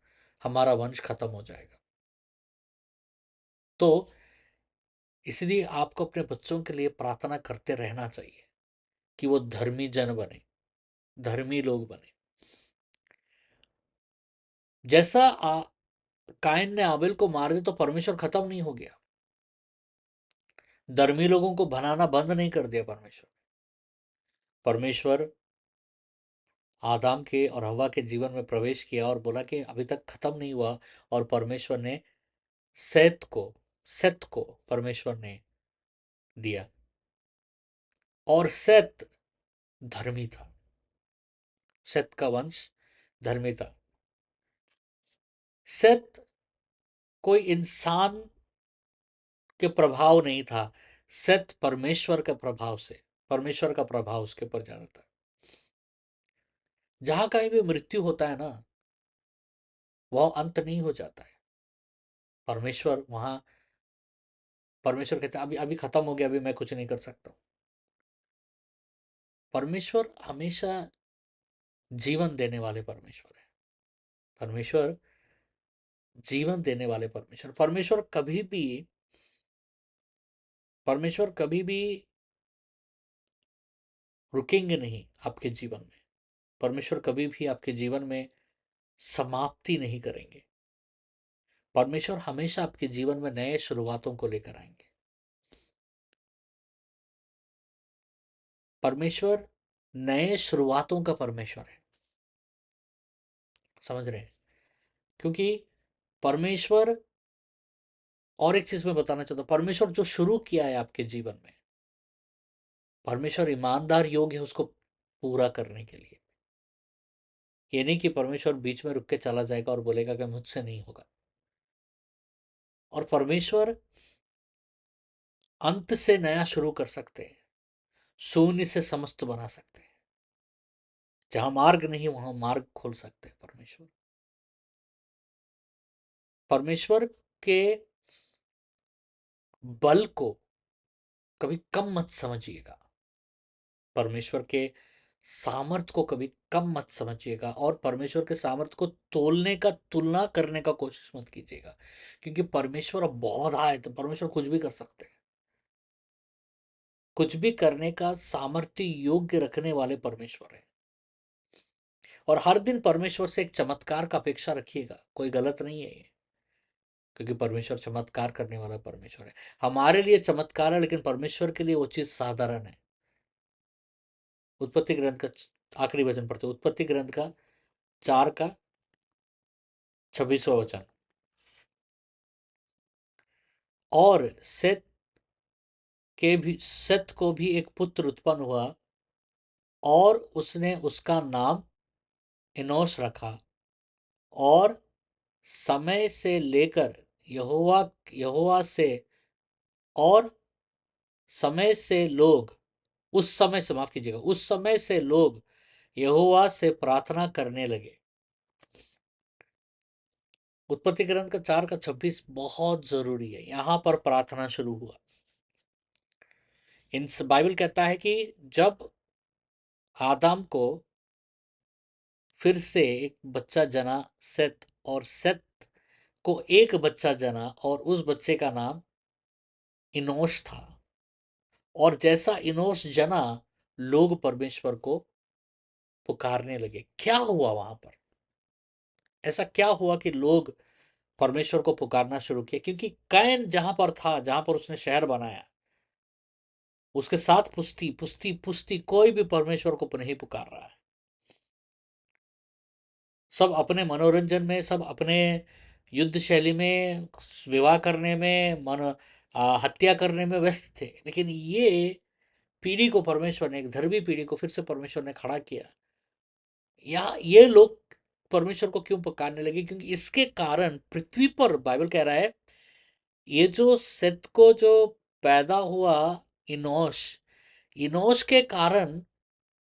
हमारा वंश खत्म हो जाएगा। तो इसलिए आपको अपने बच्चों के लिए प्रार्थना करते रहना चाहिए कि वो धर्मी जन बने, धर्मी लोग बने। जैसा कायन ने आबिल को मार दिया तो परमेश्वर खत्म नहीं हो गया। धर्मी लोगों को बनाना बंद नहीं कर दिया परमेश्वर। परमेश्वर आदम के और हवा के जीवन में प्रवेश किया और बोला कि अभी तक खत्म नहीं हुआ। और परमेश्वर ने सेत को सेत को परमेश्वर ने दिया। और सेत धर्मी था। सेत का वंश धर्मी था। सेत कोई इंसान के प्रभाव नहीं था। सेत परमेश्वर का प्रभाव उसके ऊपर ज्यादा था। जहां कहीं भी मृत्यु होता है ना, वह अंत नहीं हो जाता है। परमेश्वर वहां परमेश्वर कहता है अभी अभी खत्म हो गया, अभी मैं कुछ नहीं कर सकता हूं। परमेश्वर हमेशा जीवन देने वाले परमेश्वर है। परमेश्वर जीवन देने वाले परमेश्वर कभी भी परमेश्वर कभी भी रुकेंगे नहीं आपके जीवन में। परमेश्वर कभी भी आपके जीवन में समाप्ति नहीं करेंगे। परमेश्वर हमेशा आपके जीवन में नए शुरुआतों को लेकर आएंगे। परमेश्वर नए शुरुआतों का परमेश्वर है। समझ रहे हैं? क्योंकि परमेश्वर, और एक चीज मैं बताना चाहता हूं, परमेश्वर जो शुरू किया है आपके जीवन में, परमेश्वर ईमानदार योग है उसको पूरा करने के लिए। ये नहीं कि परमेश्वर बीच में रुक के चला जाएगा और बोलेगा कि मुझसे नहीं होगा। और परमेश्वर अंत से नया शुरू कर सकते हैं, शून्य से समस्त बना सकते हैं। जहां मार्ग नहीं वहां मार्ग खोल सकते हैं परमेश्वर। परमेश्वर के बल को कभी कम मत समझिएगा। परमेश्वर के सामर्थ को कभी कम मत समझिएगा, और परमेश्वर के सामर्थ को तोलने का, तुलना करने का कोशिश मत कीजिएगा। क्योंकि परमेश्वर अब बहुत है, तो परमेश्वर कुछ भी कर सकते हैं। कुछ भी करने का सामर्थ्य योग्य रखने वाले परमेश्वर है। और हर दिन परमेश्वर से एक चमत्कार का अपेक्षा रखिएगा, कोई गलत नहीं है ये। क्योंकि परमेश्वर चमत्कार करने वाला परमेश्वर है। हमारे लिए चमत्कार है, लेकिन परमेश्वर के लिए वो चीज साधारण है। उत्पत्ति ग्रंथ का आखिरी वचन पढ़ते, उत्पत्ति ग्रंथ का 4 का 26वां वचन। और सेत को भी एक पुत्र उत्पन्न हुआ, और उसने उसका नाम इनोश रखा। और समय से लेकर यहोवा यहोवा से और समय से लोग उस समय से माफ कीजिएगा, उस समय से लोग यहोवा से प्रार्थना करने लगे। उत्पत्ति ग्रंथ का 4 का 26 बहुत जरूरी है। यहां पर प्रार्थना शुरू हुआ। इन बाइबल कहता है कि जब आदम को फिर से एक बच्चा जना सेत, और सेत को एक बच्चा जना, और उस बच्चे का नाम इनोश था। और जैसा इनोश जना, लोग परमेश्वर को पुकारने लगे। क्या हुआ वहां पर? ऐसा क्या हुआ कि लोग परमेश्वर को पुकारना शुरू किया? क्योंकि कैन जहां पर था, जहां पर उसने शहर बनाया, उसके साथ पुश्ती पुश्ती पुश्ती कोई भी परमेश्वर को नहीं पुकार रहा है। सब अपने मनोरंजन में, सब अपने युद्ध शैली में, विवाह करने में, हत्या करने में व्यस्त थे। लेकिन ये पीढ़ी को परमेश्वर ने, एक धर्मी पीढ़ी को फिर से परमेश्वर ने खड़ा किया। या ये लोग परमेश्वर को क्यों पुकारने लगे? क्योंकि इसके कारण पृथ्वी पर, बाइबल कह रहा है, ये जो सेत को जो पैदा हुआ, इनोश, इनोश के कारण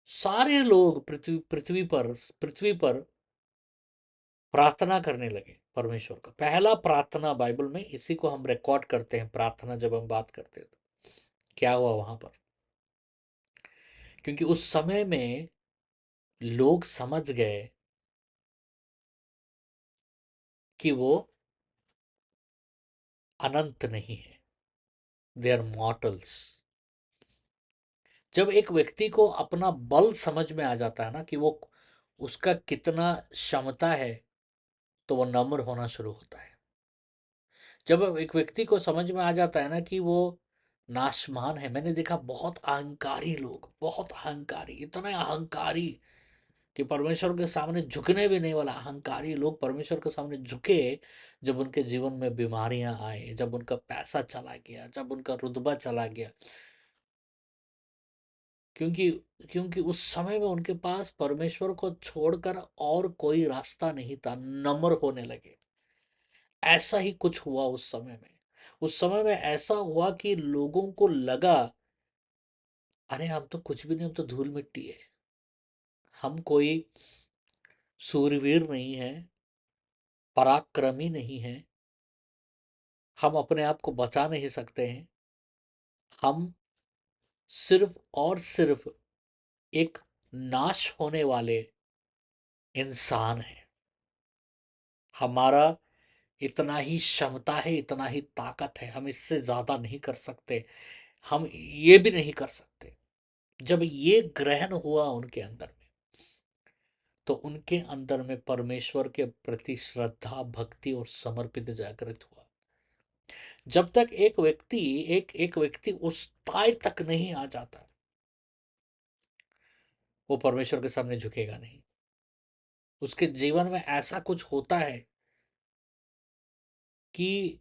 सारे लोग पृथ्वी पर प्रार्थना करने लगे परमेश्वर का। पहला प्रार्थना बाइबल में, इसी को हम रिकॉर्ड करते हैं प्रार्थना, जब हम बात करते हैं तो क्या हुआ वहां पर? क्योंकि उस समय में लोग समझ गए कि वो अनंत नहीं है, दे आर मॉर्टल्स। जब एक व्यक्ति को अपना बल समझ में आ जाता है ना, कि वो उसका कितना क्षमता है, तो वो नम्र होना शुरू होता है। जब एक व्यक्ति को समझ में आ जाता है ना कि वो नाशमान है। मैंने देखा बहुत अहंकारी लोग, बहुत अहंकारी, इतने अहंकारी कि परमेश्वर के सामने झुकने भी नहीं वाला अहंकारी लोग परमेश्वर के सामने झुके, जब उनके जीवन में बीमारियां आए, जब उनका पैसा चला गया, जब उनका रुतबा चला गया। क्योंकि क्योंकि उस समय में उनके पास परमेश्वर को छोड़कर और कोई रास्ता नहीं था, नम्र होने लगे। ऐसा ही कुछ हुआ उस समय में। उस समय में ऐसा हुआ कि लोगों को लगा, अरे हम तो कुछ भी नहीं, हम तो धूल मिट्टी है, हम कोई सूरवीर नहीं है, पराक्रमी नहीं है, हम अपने आप को बचा नहीं सकते हैं, हम सिर्फ और सिर्फ एक नाश होने वाले इंसान हैं। हमारा इतना ही क्षमता है, इतना ही ताकत है, हम इससे ज्यादा नहीं कर सकते। हम ये भी नहीं कर सकते। जब ये ग्रहण हुआ उनके अंदर में, तो उनके अंदर में परमेश्वर के प्रति श्रद्धा, भक्ति और समर्पित जागृत हुआ। जब तक एक व्यक्ति उस पाय तक नहीं आ जाता, वो परमेश्वर के सामने झुकेगा नहीं। उसके जीवन में ऐसा कुछ होता है कि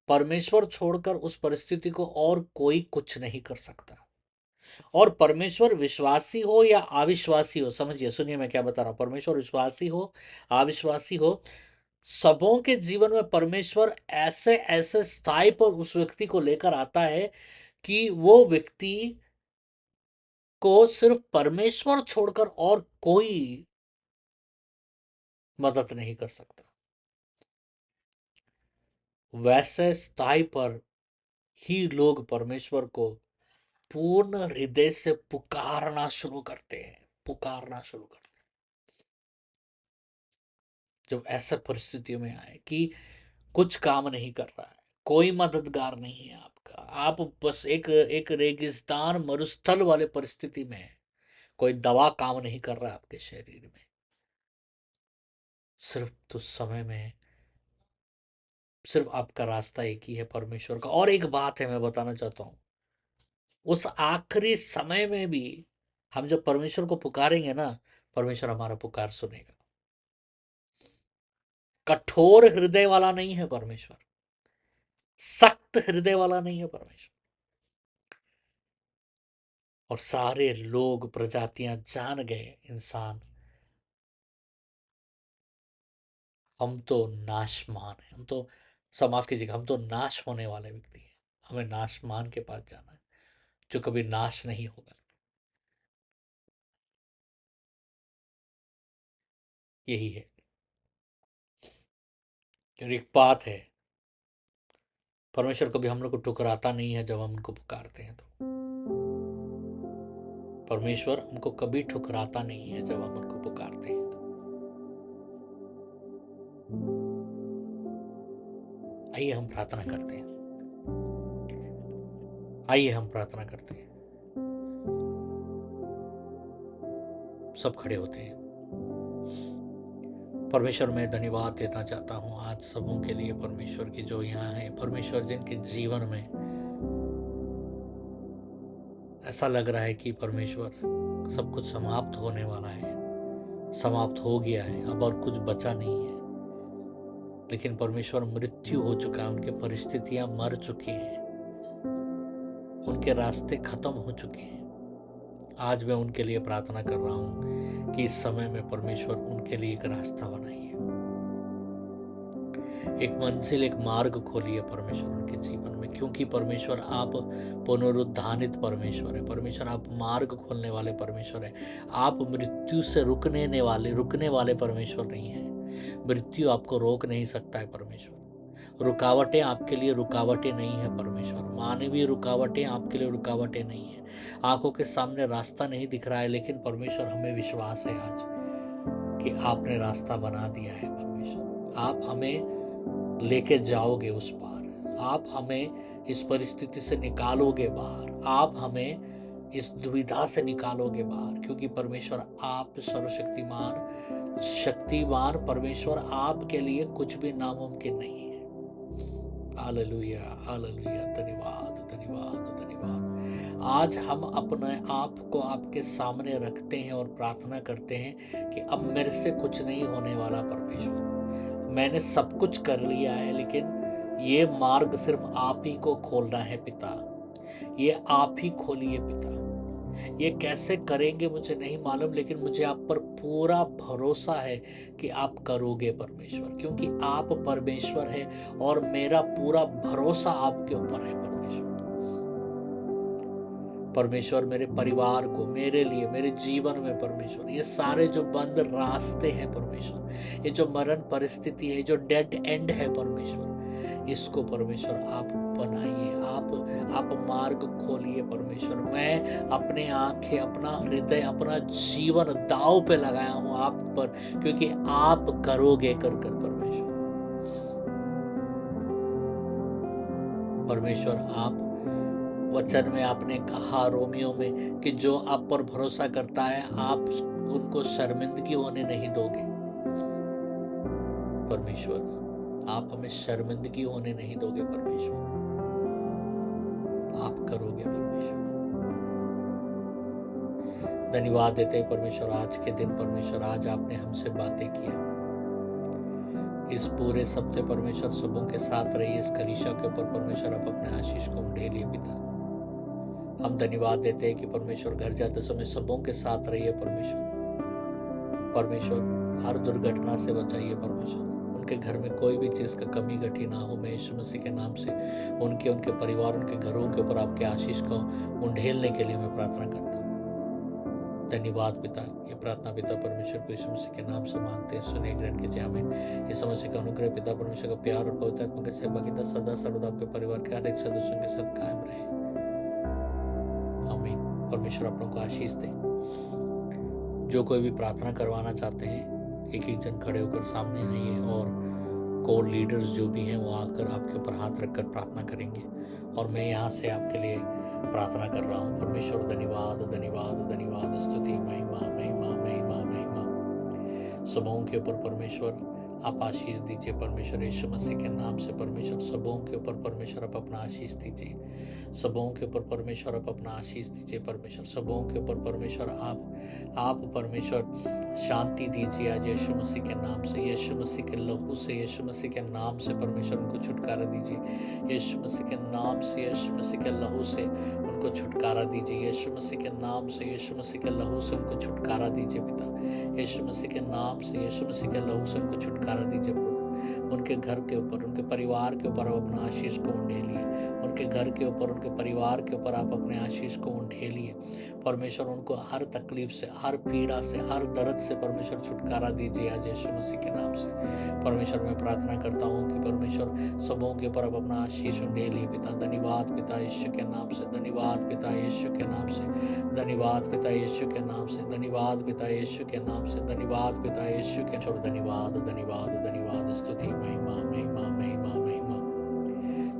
परमेश्वर छोड़कर उस परिस्थिति को और कोई कुछ नहीं कर सकता। और परमेश्वर विश्वासी हो या अविश्वासी हो, समझिए, सुनिए मैं क्या बता रहा हूं। परमेश्वर विश्वासी हो, अविश्वासी हो, सबों के जीवन में परमेश्वर ऐसे ऐसे स्थाई पर उस व्यक्ति को लेकर आता है कि वो व्यक्ति को सिर्फ परमेश्वर छोड़कर और कोई मदद नहीं कर सकता। वैसे स्थाई पर ही लोग परमेश्वर को पूर्ण हृदय से पुकारना शुरू करते हैं, पुकारना शुरू करते हैं। जब ऐसा परिस्थितियों में आए कि कुछ काम नहीं कर रहा है, कोई मददगार नहीं है आपका, आप बस एक एक रेगिस्तान मरुस्थल वाले परिस्थिति में है, कोई दवा काम नहीं कर रहा है आपके शरीर में, सिर्फ तो समय में सिर्फ आपका रास्ता एक ही है, परमेश्वर का। और एक बात है मैं बताना चाहता हूं, उस आखिरी समय में भी हम जब परमेश्वर को पुकारेंगे ना, परमेश्वर हमारा पुकार सुनेगा। कठोर हृदय वाला नहीं है परमेश्वर, सख्त हृदय वाला नहीं है परमेश्वर। और सारे लोग, प्रजातियां जान गए, इंसान, हम तो नाशमान है, हम तो, सब माफ कीजिएगा, हम तो नाश होने वाले व्यक्ति हैं। हमें नाशमान के पास जाना है, जो कभी नाश नहीं होगा। यही है। और एक बात है, परमेश्वर कभी हम लोग को ठुकराता नहीं है जब हम उनको पुकारते हैं। तो परमेश्वर हमको कभी ठुकराता नहीं है जब हम उनको पुकारते हैं। तो आइए हम प्रार्थना करते हैं, आइए हम प्रार्थना करते हैं। सब खड़े होते हैं। परमेश्वर, मैं धन्यवाद देना चाहता हूँ आज सबों के लिए, परमेश्वर की जो यहाँ है, परमेश्वर जिनके जीवन में ऐसा लग रहा है कि परमेश्वर सब कुछ समाप्त होने वाला है, समाप्त हो गया है, अब और कुछ बचा नहीं है, लेकिन परमेश्वर मृत्यु हो चुका है, उनके परिस्थितियां मर चुकी हैं, उनके रास्ते खत्म हो चुके हैं। आज मैं उनके लिए प्रार्थना कर रहा हूं कि इस समय में परमेश्वर उनके लिए एक रास्ता बनाइए, एक मंजिल, एक मार्ग खोलिए परमेश्वर उनके जीवन में। क्योंकि परमेश्वर आप पुनरुत्थानित परमेश्वर है, परमेश्वर आप मार्ग खोलने वाले परमेश्वर है। आप मृत्यु से रुकने वाले परमेश्वर नहीं है। मृत्यु आपको रोक नहीं सकता है परमेश्वर। रुकावटें आपके लिए रुकावटें नहीं है परमेश्वर। मानवीय रुकावटें आपके लिए रुकावटें नहीं है। आंखों के सामने रास्ता नहीं दिख रहा है, लेकिन परमेश्वर हमें विश्वास है आज कि आपने रास्ता बना दिया है परमेश्वर। आप हमें लेके जाओगे उस पार, आप हमें इस परिस्थिति से निकालोगे बाहर, आप हमें इस दुविधा से निकालोगे बाहर। क्योंकि परमेश्वर आप सर्वशक्तिमान, शक्तिमान परमेश्वर, आपके लिए कुछ भी नामुमकिन नहीं है। हालेलुया, हालेलुया, धन्यवाद, धन्यवाद, धन्यवाद। आज हम अपने आप को आपके सामने रखते हैं और प्रार्थना करते हैं कि अब मेरे से कुछ नहीं होने वाला परमेश्वर। मैंने सब कुछ कर लिया है, लेकिन ये मार्ग सिर्फ आप ही को खोलना है पिता। ये आप ही खोलिए पिता। ये कैसे करेंगे मुझे नहीं मालूम, लेकिन मुझे आप पर पूरा भरोसा है कि आप करोगे परमेश्वर, क्योंकि आप परमेश्वर है और मेरा पूरा भरोसा आपके ऊपर है परमेश्वर। परमेश्वर मेरे परिवार को, मेरे लिए, मेरे जीवन में परमेश्वर, ये सारे जो बंद रास्ते हैं परमेश्वर, ये जो मरण परिस्थिति है, जो डेड एंड है परमेश्वर, इसको परमेश्वर आप बनाइए, आप मार्ग खोलिए परमेश्वर। मैं अपने आंखें, अपना हृदय, अपना जीवन दांव पे लगाया हूं आप पर, क्योंकि आप करोगे कर कर परमेश्वर। परमेश्वर आप वचन में आपने कहा रोमियो में कि जो आप पर भरोसा करता है आप उनको शर्मिंदगी होने नहीं दोगे। परमेश्वर आप हमें शर्मिंदगी होने नहीं दोगे। परमेश्वर आप करोगे। परमेश्वर धन्यवाद देते हैं परमेश्वर आज के दिन। परमेश्वर आज आपने हमसे बातें किया। इस पूरे सप्ताह परमेश्वर सबों के साथ रहिए। इस कलीसिया के ऊपर परमेश्वर आप अपने आशीष को उंडेलिए पिता। हम धन्यवाद देते हैं कि परमेश्वर घर जाते समय सबों के साथ रहिए। परमेश्वर हर दुर्घटना से बचाइए। परमेश्वर उनके घर में कोई भी चीज़ का कमी घटी ना हो। मैं यीशु मसीह के नाम से उनके परिवार, उनके घरों के ऊपर आपके आशीष को उंडेलने के लिए मैं प्रार्थना करता हूँ। धन्यवाद पिता। ये प्रार्थना पिता परमेश्वर को यीशु मसीह के नाम से मांगते हैं। सुने ग्रहण कीजिए। आमीन। यीशु मसीह का अनुग्रह पिता परमेश्वर का प्यार और पवित्र आत्मा की सहभागिता सदा सर्वदा आपके परिवार के हर एक सदस्यों के साथ कायम रहे। आमीन। परमेश्वर आप लोगों को आशीष दे। जो कोई भी प्रार्थना करवाना चाहते हैं एक एक जन खड़े होकर सामने आइए और कोर लीडर्स जो भी हैं वो आकर आपके ऊपर हाथ रखकर प्रार्थना करेंगे और मैं यहाँ से आपके लिए प्रार्थना कर रहा हूँ। परमेश्वर धन्यवाद धन्यवाद धन्यवाद, स्तुति महिमा महिमा महिमा महिमा सबों के ऊपर परमेश्वर आप आशीष दीजिए। परमेश्वर यीशु मसीह के नाम से परमेश्वर सबों के ऊपर परमेश्वर आप अपना आशीष दीजिए। सबों के ऊपर परमेश्वर आप अपना आशीष दीजिए। परमेश्वर सबों के ऊपर परमेश्वर आप परमेश्वर शांति दीजिए आज यीशु मसीह के नाम से। यीशु मसीह के लहू से, यीशु मसीह के नाम से परमेश्वर उनको छुटकारा दीजिए। यीशु मसीह के नाम से, यीशु मसीह के लहू से उनको छुटकारा दीजिए। यीशु मसीह के नाम से, यीशु मसीह के लहू से उनको छुटकारा दीजिए पिता। यीशु मसीह के नाम से, यीशु मसीह के लहू से उनको छुटकारा दीजिए प्रभु। उनके घर के ऊपर, उनके परिवार के ऊपर आप अपना आशीष को उंडेलिए। उनके घर के ऊपर, उनके परिवार के ऊपर आप अपने आशीष को उंडेलिए। परमेश्वर उनको हर तकलीफ से, हर पीड़ा से, हर दर्द से परमेश्वर छुटकारा दीजिए आज यीशु मसीह के नाम से। परमेश्वर मैं प्रार्थना करता हूँ कि परमेश्वर सबों के ऊपर आप अपना आशीष उंडेलिए पिता। धन्यवाद पिता यीशु के नाम से। धन्यवाद पिता यीशु के नाम से। धन्यवाद पिता यीशु के नाम से। धन्यवाद पिता यीशु के नाम से। धन्यवाद पिता यीशु के छोड़। धन्यवाद धन्यवाद धन्यवाद, स्तुति महिमा महिमा महिमा महिमा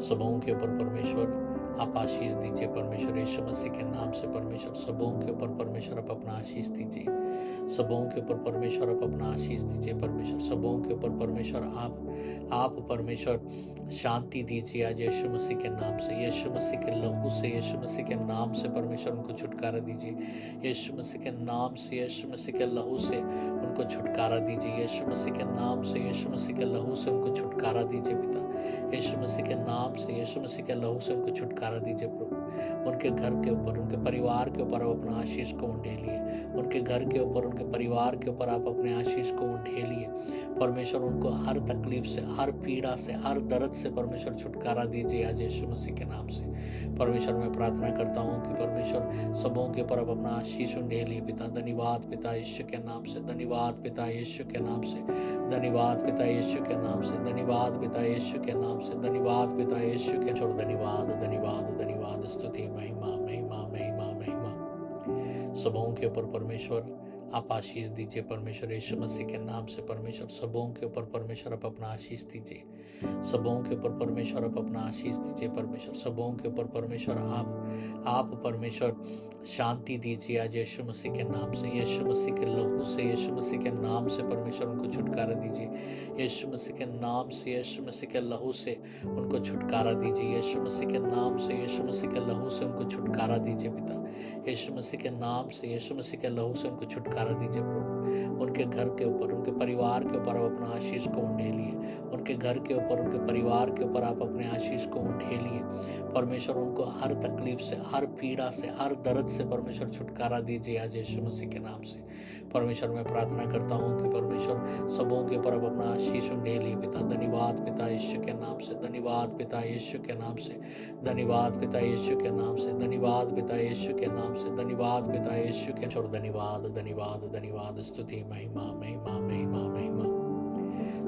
सबों के ऊपर परमेश्वर आप आशीष दीजिए। परमेश्वर यीशु मसीह के नाम से परमेश्वर सबों के ऊपर परमेश्वर आप अपना आशीष दीजिए। सबों के ऊपर परमेश्वर आप अपना आशीष दीजिए। परमेश्वर सबों के ऊपर परमेश्वर आप परमेश्वर शांति दीजिए आज यीशु मसीह के नाम से। यीशु मसीह के लहू से, यीशु मसीह के नाम से परमेश्वर उनको छुटकारा दीजिए। यीशु मसीह के नाम से, यीशु मसीह के लहू से उनको छुटकारा दीजिए। यीशु मसीह के नाम से, यीशु मसीह के लहू से उनको छुटकारा दीजिए पिता। यीशु मसीह के नाम से, यीशु मसीह के लहू से उनको छुटकारा दीजिए प्रभु। उनके घर के ऊपर, उनके परिवार के ऊपर आप अपना आशीष को उंडेलिए। उनके घर के ऊपर, उनके परिवार के ऊपर आप अपने आशीष को उंडेलिए। परमेश्वर उनको हर तकलीफ से, हर पीड़ा से, हर दर्द से परमेश्वर छुटकारा दीजिए आज यीशु मसीह के नाम से। परमेश्वर मैं प्रार्थना करता हूँ कि परमेश्वर सबों के ऊपर आप अपना आशीष उंडेलिए पिता। धन्यवाद पिता यीशु के नाम से। धन्यवाद पिता यीशु के नाम से। धन्यवाद पिता यीशु के नाम से। धन्यवाद पिता यीशु के नाम से। धन्यवाद पिता यीशु के छोड़। धन्यवाद धन्यवाद धन्यवाद, स्तुति महिमा महिमा महिमा महिमा सबों के ऊपर परमेश्वर आप आशीष दीजिए। परमेश्वर यीशु मसीह के नाम से परमेश्वर सबों के ऊपर परमेश्वर आप अपना आशीष दीजिए। सबों के ऊपर परमेश्वर आप अपना आशीष दीजिए। परमेश्वर सबों के ऊपर परमेश्वर आप परमेश्वर शांति दीजिए आज यीशु मसीह के नाम से। यीशु मसीह के लहू से, यीशु मसीह के नाम से परमेश्वर उनको छुटकारा दीजिए। यीशु मसीह के नाम से, यीशु मसीह के लहू से उनको छुटकारा दीजिए। यीशु मसीह के नाम से, यीशु मसीह के लहू से उनको छुटकारा दीजिए पिता। यीशु मसीह के नाम से, यीशु मसीह के लहू से उनको छुटकारा दीजिए प्रभु। उनके घर के ऊपर, उनके परिवार के ऊपर आप अपना आशीष को उंडेलिए। उनके घर के ऊपर, उनके परिवार के ऊपर आप अपने आशीष को उंडेलिए। परमेश्वर उनको हर तकलीफ से, हर पीड़ा से, हर दर्द से परमेश्वर छुटकारा दीजिए आज यीशु मसीह के नाम से। परमेश्वर मैं प्रार्थना करता हूँ कि परमेश्वर सबों के ऊपर आप अपना आशीष उंडेलिए पिता। धन्यवाद पिता यीशु के नाम से। धन्यवाद पिता यीशु के नाम से। धन्यवाद पिता यीशु के नाम से। धन्यवाद पिता यीशु के नाम से। धन्यवाद पिता यीशु के छोड़। धन्यवाद धन्यवाद धन्यवाद, स्तुति महिमा महिमा महिमा महिमा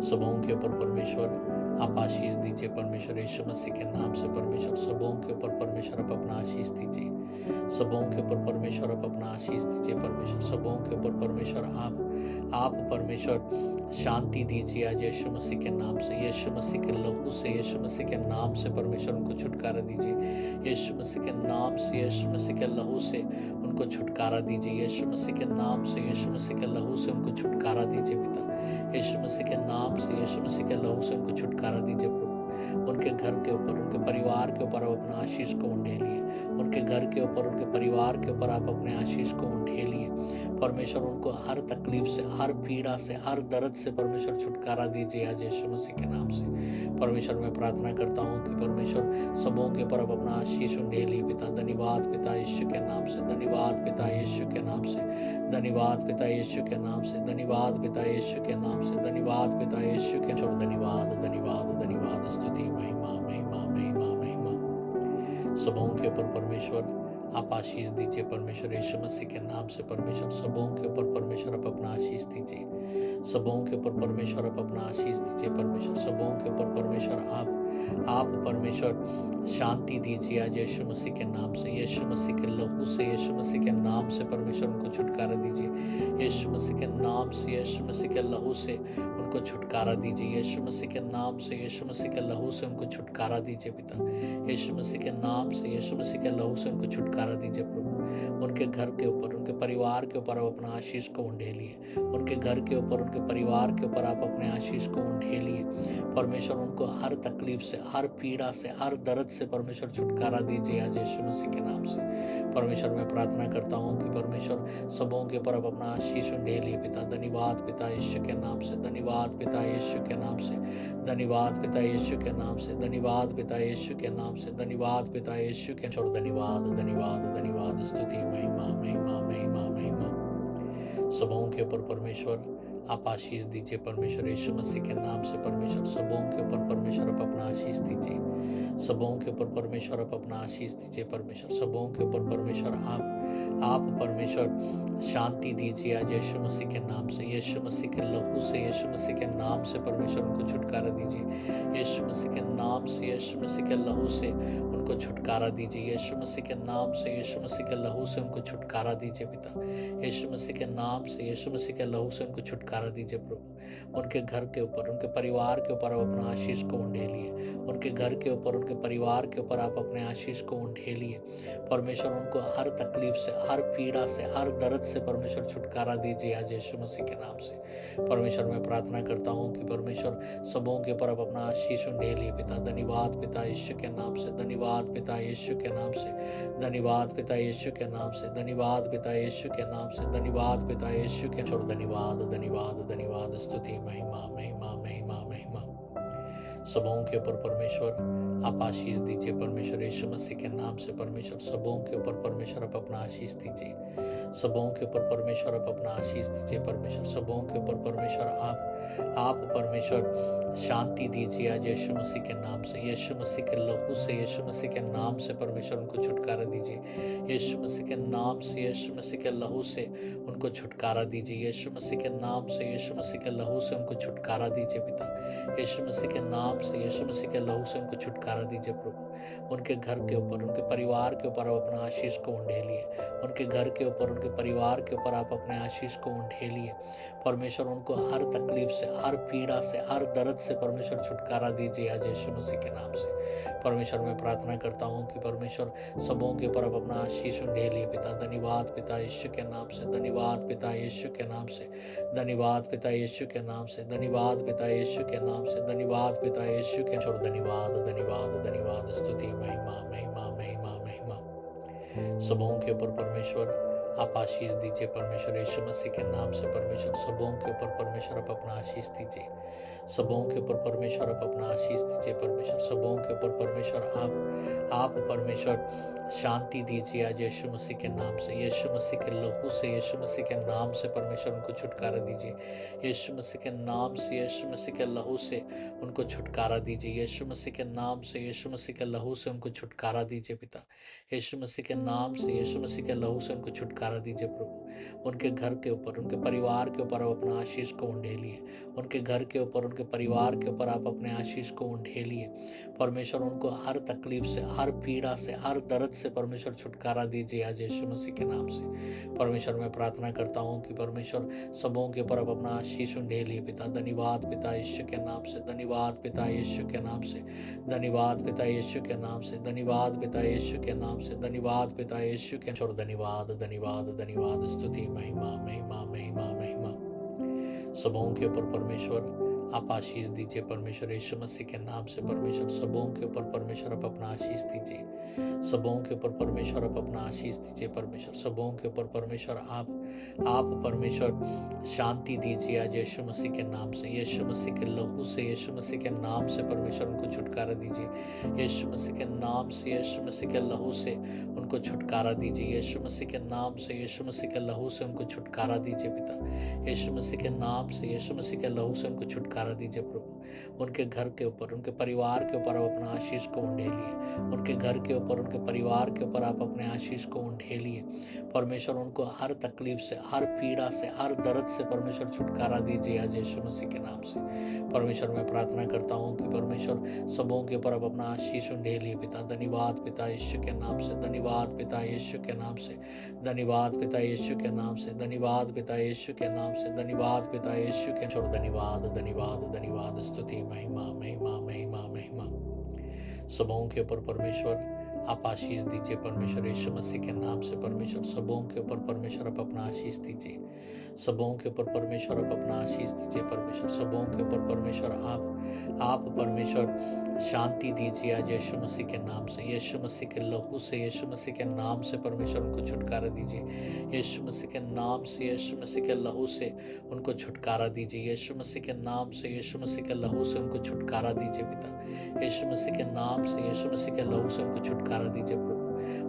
सबों के ऊपर परमेश्वर आप आशीष दीजिए। परमेश्वर यीशु मसीह के नाम से परमेश्वर सबों के ऊपर परमेश्वर आप अपना आशीष दीजिए। सबों के ऊपर परमेश्वर आप अपना आशीष दीजिए। परमेश्वर सबों के ऊपर परमेश्वर आप परमेश्वर शांति दीजिए आज यीशु मसीह के नाम से, यीशु मसीह के लहू से, यीशु मसीह के नाम से परमेश्वर उनको छुटकारा दीजिए। यीशु मसीह के नाम से, यीशु मसीह के लहू से उनको छुटकारा दीजिए। यीशु मसीह के नाम से, यीशु मसीह के लहू से उनको छुटकारा दीजिए पिता। यीशु मसीह के नाम से, यीशु मसीह के लहू से उनको छुटकारा दीजिए प्रभु। उनके घर के ऊपर, उनके परिवार के ऊपर आप अपना आशीष को उंडेलिए। उनके घर के ऊपर, उनके परिवार के ऊपर आप अपने आशीष को उंडेलिए। परमेश्वर उनको हर तकलीफ से, हर पीड़ा से, हर दर्द से परमेश्वर छुटकारा दीजिए आज यीशु मसीह के नाम से। परमेश्वर मैं प्रार्थना करता हूँ कि परमेश्वर सबों के ऊपर आप अपना आशीष उंडेलिए पिता। धन्यवाद पिता यीशु के नाम से, धन्यवाद पिता यीशु के नाम से, धन्यवाद पिता यीशु के नाम से, धन्यवाद पिता यीशु के नाम से, धन्यवाद पिता यीशु के नाम से। धन्यवाद धन्यवाद धन्यवाद, स्तुति महिमा महिमा महिमा महिमा सबों के ऊपर परमेश्वर आप आशीष दीजिए। परमेश्वर यीशु मसीह के नाम से परमेश्वर सबों के ऊपर परमेश्वर आप अपना आशीष दीजिए। सबों के ऊपर परमेश्वर आप अपना आशीष दीजिए। परमेश्वर सबों के ऊपर परमेश्वर आप परमेश्वर शांति दीजिए आज यीशु मसीह के नाम से, यीशु मसीह के लहू से, यीशु मसीह के नाम से परमेश्वर उनको छुटकारा दीजिए। यीशु मसीह के नाम से, यीशु मसीह के लहू से उनको छुटकारा दीजिए। यीशु मसीह के नाम से, यीशु मसीह के लहू से उनको छुटकारा दीजिए पिता। यीशु मसीह के नाम से, यीशु मसीह के लहू से उनको छुटकारा दीजिए प्रभु। उनके घर के ऊपर, उनके परिवार के ऊपर आप अपना आशीष को उंडेलिए। उनके घर के ऊपर, उनके परिवार के ऊपर आप अपने आशीष को उंडेलिए। परमेश्वर उनको हर तकलीफ से, हर पीड़ा से, हर दर्द से परमेश्वर छुटकारा दीजिए आज यीशु मसीह के नाम से। परमेश्वर मैं प्रार्थना करता हूँ कि परमेश्वर सबों के ऊपर आप अपना आशीष उंडेलिए पिता। धन्यवाद पिता यीशु के नाम से, धन्यवाद पिता यीशु के नाम से, धन्यवाद पिता यीशु के नाम से, धन्यवाद पिता यीशु के नाम से, धन्यवाद पिता यीशु के नाम से। धन्यवाद धन्यवाद धन्यवाद, स्तुति महिमा महिमा महिमा महिमा सबों के ऊपर परमेश्वर आप आशीष दीजिए। परमेश्वर यीशु मसीह के नाम से परमेश्वर सबों के ऊपर परमेश्वर आप अपना आशीष दीजिए। सबों के ऊपर परमेश्वर आप अपना आशीष दीजिए। परमेश्वर सबों के ऊपर परमेश्वर आप परमेश्वर शांति दीजिए आज यीशु मसीह के नाम से, यीशु मसीह के लहू से, यीशु मसीह के नाम से परमेश्वर उनको छुटकारा दीजिए। यीशु मसीह के नाम से, यीशु मसीह के लहू से उनको छुटकारा दीजिए। यीशु मसीह के नाम से, यीशु मसीह के लहू से उनको छुटकारा दीजिए पिता। यीशु मसीह के नाम से, यीशु मसीह के लहू से उनको छुटकारा दीजिए प्रभु। उनके घर के ऊपर, उनके परिवार के ऊपर आप अपना आशीष को उंडेलिए। उनके घर के ऊपर, उनके परिवार के ऊपर आप अपने आशीष को उंडेलिए। परमेश्वर उनको हर तकलीफ से, हर पीड़ा से, हर दर्द से परमेश्वर छुटकारा दीजिए आज यीशु मसीह के नाम से। परमेश्वर मैं प्रार्थना करता हूँ कि परमेश्वर सबों के ऊपर आप अपना आशीष उंडेलिए पिता। धन्यवाद पिता यीशु के नाम से, धन्यवाद पिता यीशु के नाम से, धन्यवाद पिता यीशु के नाम से, धन्यवाद पिता यीशु के नाम से, धन्यवाद पिता यीशु के नाम से। धन्यवाद धन्यवाद धन्यवाद, स्तुति महिमा महिमा महिमा महिमा सबों के ऊपर परमेश्वर आप आशीष दीजिए। परमेश्वर यीशु मसीह के नाम से परमेश्वर सबों के ऊपर परमेश्वर आप अपना आशीष दीजिए। सबों के ऊपर परमेश्वर आप अपना आशीष दीजिए। परमेश्वर सबों के ऊपर परमेश्वर आप परमेश्वर शांति दीजिए आज यीशु मसीह के नाम से, यीशु मसीह के लहू से, यीशु मसीह के नाम से परमेश्वर उनको छुटकारा दीजिए। यीशु मसीह के नाम से, यीशु मसीह के लहू से उनको छुटकारा दीजिए। यीशु मसीह के नाम से, यीशु मसीह के लहू से उनको छुटकारा दीजिए पिता। यीशु मसीह के नाम से, यीशु मसीह के लहू से उनको छुटकारा दीजिए प्रभु। उनके घर के ऊपर, उनके परिवार के ऊपर आप अपना आशीष को उंडेलिए। उनके घर के ऊपर, उनके परिवार के ऊपर आप अपने आशीष को उंडेलिए। परमेश्वर उनको हर तकलीफ से, हर पीड़ा से, हर दर्द से परमेश्वर छुटकारा दीजिए आज यीशु मसीह के नाम से। परमेश्वर मैं प्रार्थना करता हूँ कि परमेश्वर सबों के ऊपर आप अपना आशीष उंडेलिए पिता। धन्यवाद पिता यीशु के नाम से, धन्यवाद पिता यीशु के नाम से, धन्यवाद पिता यीशु के नाम से, धन्यवाद पिता यीशु के नाम से, धन्यवाद पिता यीशु के नाम से। धन्यवाद धन्यवाद धन्यवाद, स्तुति महिमा महिमा महिमा महिमा सबों के ऊपर परमेश्वर आप आशीष दीजिए। परमेश्वर यीशु मसीह के नाम से परमेश्वर सबों के ऊपर परमेश्वर आप अपना आशीष दीजिए। सबों के ऊपर परमेश्वर आप अपना आशीष दीजिए। परमेश्वर सबों के ऊपर परमेश्वर आप परमेश्वर शांति दीजिए आज यीशु मसीह के नाम से, यीशु मसीह के लहू से, यीशु मसीह के नाम से परमेश्वर उनको छुटकारा दीजिए। यीशु मसीह के नाम से, यीशु मसीह के लहू से उनको छुटकारा दीजिए। यीशु मसीह के नाम से, यीशु मसीह के लहू से उनको छुटकारा दीजिए पिता। यीशु मसीह के नाम से, यीशु मसीह के लहू से उनको छुटकारा छुटकारा दीजिए प्रभु। उनके घर के ऊपर, उनके परिवार के ऊपर आप अपना आशीष को उंडेलिए। उनके घर के ऊपर, उनके परिवार के ऊपर आप अपने आशीष को उंडेलिए। परमेश्वर उनको हर तकलीफ से, हर पीड़ा से, हर दर्द से परमेश्वर छुटकारा दीजिए आज यीशु मसीह के नाम से। परमेश्वर मैं प्रार्थना करता हूँ कि परमेश्वर सबों के ऊपर आप अपना आशीष उंडेलिए पिता। धन्यवाद पिता यीशु के नाम से, धन्यवाद पिता यीशु के नाम से, धन्यवाद पिता यीशु के नाम से, धन्यवाद पिता यीशु के नाम से, धन्यवाद पिता यीशु के और धन्यवाद धन्यवाद धन्यवाद, स्तुति महिमा महिमा महिमा महिमा सबों के ऊपर परमेश्वर आप आशीष दीजिए। परमेश्वर यीशु मसीह के नाम से परमेश्वर सबों के ऊपर परमेश्वर आप अपना आशीष दीजिए। सबों के ऊपर परमेश्वर आप अपना आशीष दीजिए। परमेश्वर सबों के ऊपर परमेश्वर आप परमेश्वर शांति दीजिए आज यीशु मसीह के नाम से, यीशु मसीह के लहू से, यीशु मसीह के नाम से परमेश्वर उनको छुटकारा दीजिए। यीशु मसीह के नाम से, यीशु मसीह के लहू से उनको छुटकारा दीजिए। यीशु मसीह के नाम से, यीशु मसीह के लहू से उनको छुटकारा दीजिए पिता। यीशु मसीह के नाम से, यीशु मसीह के लहू से उनको छुटकारा दीजिए प्रभु। उनके घर के ऊपर, उनके परिवार के ऊपर आप अपना आशीष को उंडेलिए। उनके घर के ऊपर, उनके परिवार के ऊपर आप अपने आशीष को उंडेलिए। परमेश्वर उनको हर तकलीफ से, हर पीड़ा से, हर दर्द से परमेश्वर छुटकारा दीजिए आज यीशु मसीह के नाम से। परमेश्वर मैं प्रार्थना करता हूँ कि परमेश्वर सबों के ऊपर आप अपना आशीष उंडेलिए पिता। धन्यवाद पिता यीशु के नाम से, धन्यवाद पिता यीशु के नाम से, धन्यवाद पिता यीशु के नाम से, धन्यवाद पिता यीशु के नाम से, धन्यवाद पिता यीशु के और धन्यवाद धन्यवाद धन्यवाद, स्तुति महिमा महिमा महिमा महिमा सबों के ऊपर परमेश्वर आप आशीष दीजिए। परमेश्वर यीशु मसीह के नाम से परमेश्वर सबों के ऊपर परमेश्वर आप अपना आशीष दीजिए। सबों के ऊपर परमेश्वर आप अपना आशीष दीजिए। परमेश्वर सबों के ऊपर परमेश्वर आप परमेश्वर शांति दीजिए आज यीशु मसीह के नाम से, यीशु मसीह के लहू से, यीशु मसीह के नाम से परमेश्वर उनको छुटकारा दीजिए। यीशु मसीह के नाम से, यीशु मसीह के लहू से उनको छुटकारा दीजिए। यीशु मसीह के नाम से, यीशु मसीह के लहू से उनको छुटकारा दीजिए पिता। यीशु मसीह के नाम से, यीशु मसीह के लहू से उनको छुटकारा दीजिए प्रभु।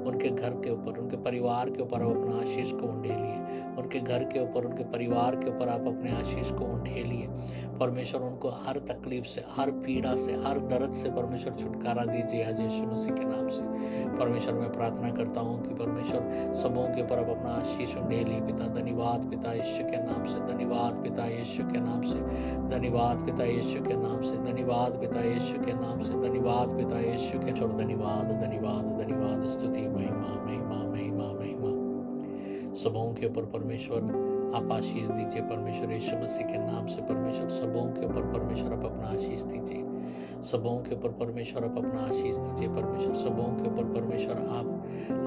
उनके घर के ऊपर, उनके परिवार के ऊपर आप अपना आशीष को उंडेलिए। उनके घर के ऊपर, उनके परिवार के ऊपर आप अपने आशीष को उंडेलिए। परमेश्वर उनको हर तकलीफ से, हर पीड़ा से, हर दर्द से परमेश्वर छुटकारा दीजिए आज यीशु मसीह के नाम से। परमेश्वर मैं प्रार्थना करता हूँ कि परमेश्वर सबों के ऊपर आप अपना आशीष उंडेलिए पिता। धन्यवाद पिता यीशु के नाम से, धन्यवाद पिता यीशु के नाम से, धन्यवाद पिता यीशु के नाम से, धन्यवाद पिता यीशु के नाम से, धन्यवाद पिता यीशु के और धन्यवाद धन्यवाद धन्यवाद, स्तुति महिमा महिमा महिमा महिमा सबों के ऊपर परमेश्वर आप आशीष दीजिए। परमेश्वर यीशु मसीह के नाम से परमेश्वर सबों के ऊपर परमेश्वर आप अपना आशीष दीजिए। सबों के ऊपर परमेश्वर आप अपना आशीष दीजिए। परमेश्वर सबों के ऊपर परमेश्वर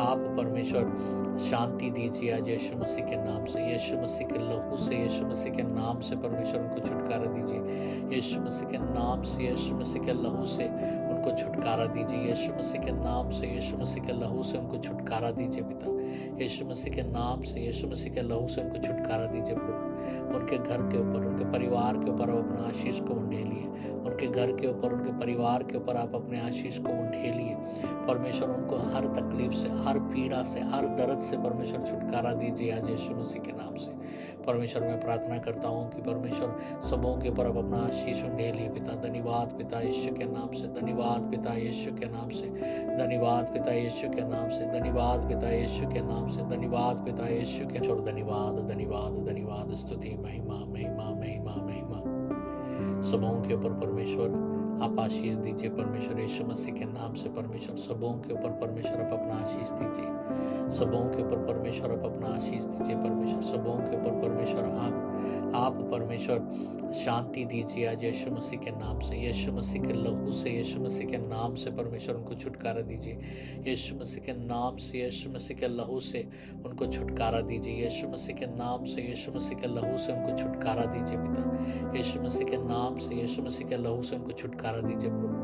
आप परमेश्वर शांति दीजिए आज यीशु मसीह के नाम से, यीशु मसीह के लहू से, यीशु मसीह के नाम से परमेश्वर उनको छुटकारा दीजिए। यीशु मसीह के नाम से, यीशु मसीह के लहू से उनको छुटकारा दीजिए। यीशु मसीह के नाम से, यीशु मसीह के लहू से उनको छुटकारा दीजिए पिता। यीशु मसीह के नाम से, यीशु मसीह के लहू से उनको छुटकारा दीजिए प्रभु। उनके घर के ऊपर, उनके परिवार के ऊपर आप अपना आशीष को उंडेलिए। उनके घर के ऊपर, उनके परिवार के ऊपर आप अपने आशीष को उंडेलिए। परमेश्वर उनको हर तकलीफ से, हर पीड़ा से, हर दर्द से परमेश्वर छुटकारा दीजिए आज यीशु मसीह के नाम से। परमेश्वर मैं प्रार्थना करता हूँ कि परमेश्वर सबों के ऊपर आप अपना आशीष उंडेलिए पिता। धन्यवाद पिता यीशु के नाम से, धन्यवाद पिता यीशु के नाम से, धन्यवाद पिता यीशु के नाम से, धन्यवाद पिता यीशु के नाम से, धन्यवाद पिता यीशु के और धन्यवाद धन्यवाद धन्यवाद, स्तुति महिमा महिमा महिमा महिमा सबों के ऊपर परमेश्वर आप आशीष दीजिए। परमेश्वर यीशु मसीह के नाम से परमेश्वर सबों के ऊपर परमेश्वर आप अपना आशीष दीजिए। सबों के ऊपर परमेश्वर आप अपना आशीष दीजिए। परमेश्वर सबों के ऊपर परमेश्वर आप परमेश्वर शांति दीजिए आज यीशु मसीह के नाम से, यीशु मसीह के लहू से, यीशु मसीह के नाम से परमेश्वर उनको छुटकारा दीजिए। यीशु मसीह के नाम से, यीशु मसीह के लहू से उनको छुटकारा दीजिए। यीशु मसीह के नाम से, यीशु मसीह के लहू से उनको छुटकारा दीजिए पिता। यीशु मसीह के नाम से, यीशु मसीह के लहू से उनको छुटकारा दीजिए प्रभु।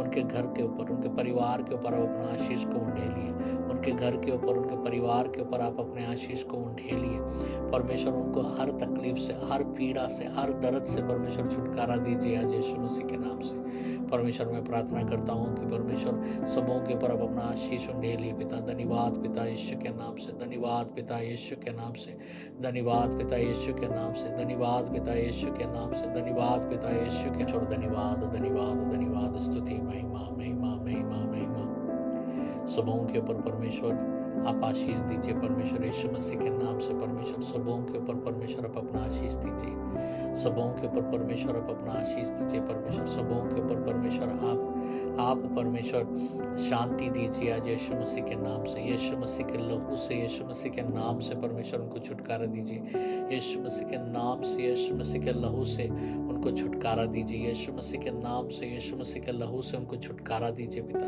उनके घर के ऊपर, उनके परिवार के ऊपर आप अपना आशीष को उंडेलिए। उनके घर के ऊपर, उनके परिवार के ऊपर आप अपने आशीष को उंडेलिए। परमेश्वर उनको हर तकलीफ से, हर पीड़ा से, हर दर्द से परमेश्वर छुटकारा दीजिए आज यीशु मसीह के नाम से। परमेश्वर मैं प्रार्थना करता हूँ कि परमेश्वर सबों के ऊपर आप अपना आशीष उंडेलिए पिता। धन्यवाद पिता यीशु के नाम से, धन्यवाद पिता यीशु के नाम से, धन्यवाद पिता यीशु के नाम से, धन्यवाद पिता यीशु के नाम से, धन्यवाद पिता यीशु के और धन्यवाद धन्यवाद धन्यवाद, स्तुति महिमा महिमा महिमा महिमा सबों के ऊपर परमेश्वर आप आशीष दीजिए परमेश्वर यीशु मसीह के नाम से। परमेश्वर सबों के ऊपर परमेश्वर आप अपना आशीष दीजिए। सबों के ऊपर परमेश्वर आप अपना आशीष दीजिए। परमेश्वर सबों के ऊपर परमेश्वर आप परमेश्वर शांति दीजिए आज यीशु मसीह के नाम से। यीशु मसीह के लहू से, यीशु मसीह के नाम से परमेश्वर उनको छुटकारा दीजिए। यीशु मसीह के नाम से, यीशु मसीह के लहू से उनको छुटकारा दीजिए। यीशु मसीह के नाम से, यीशु मसीह के लहू से उनको छुटकारा दीजिए पिता।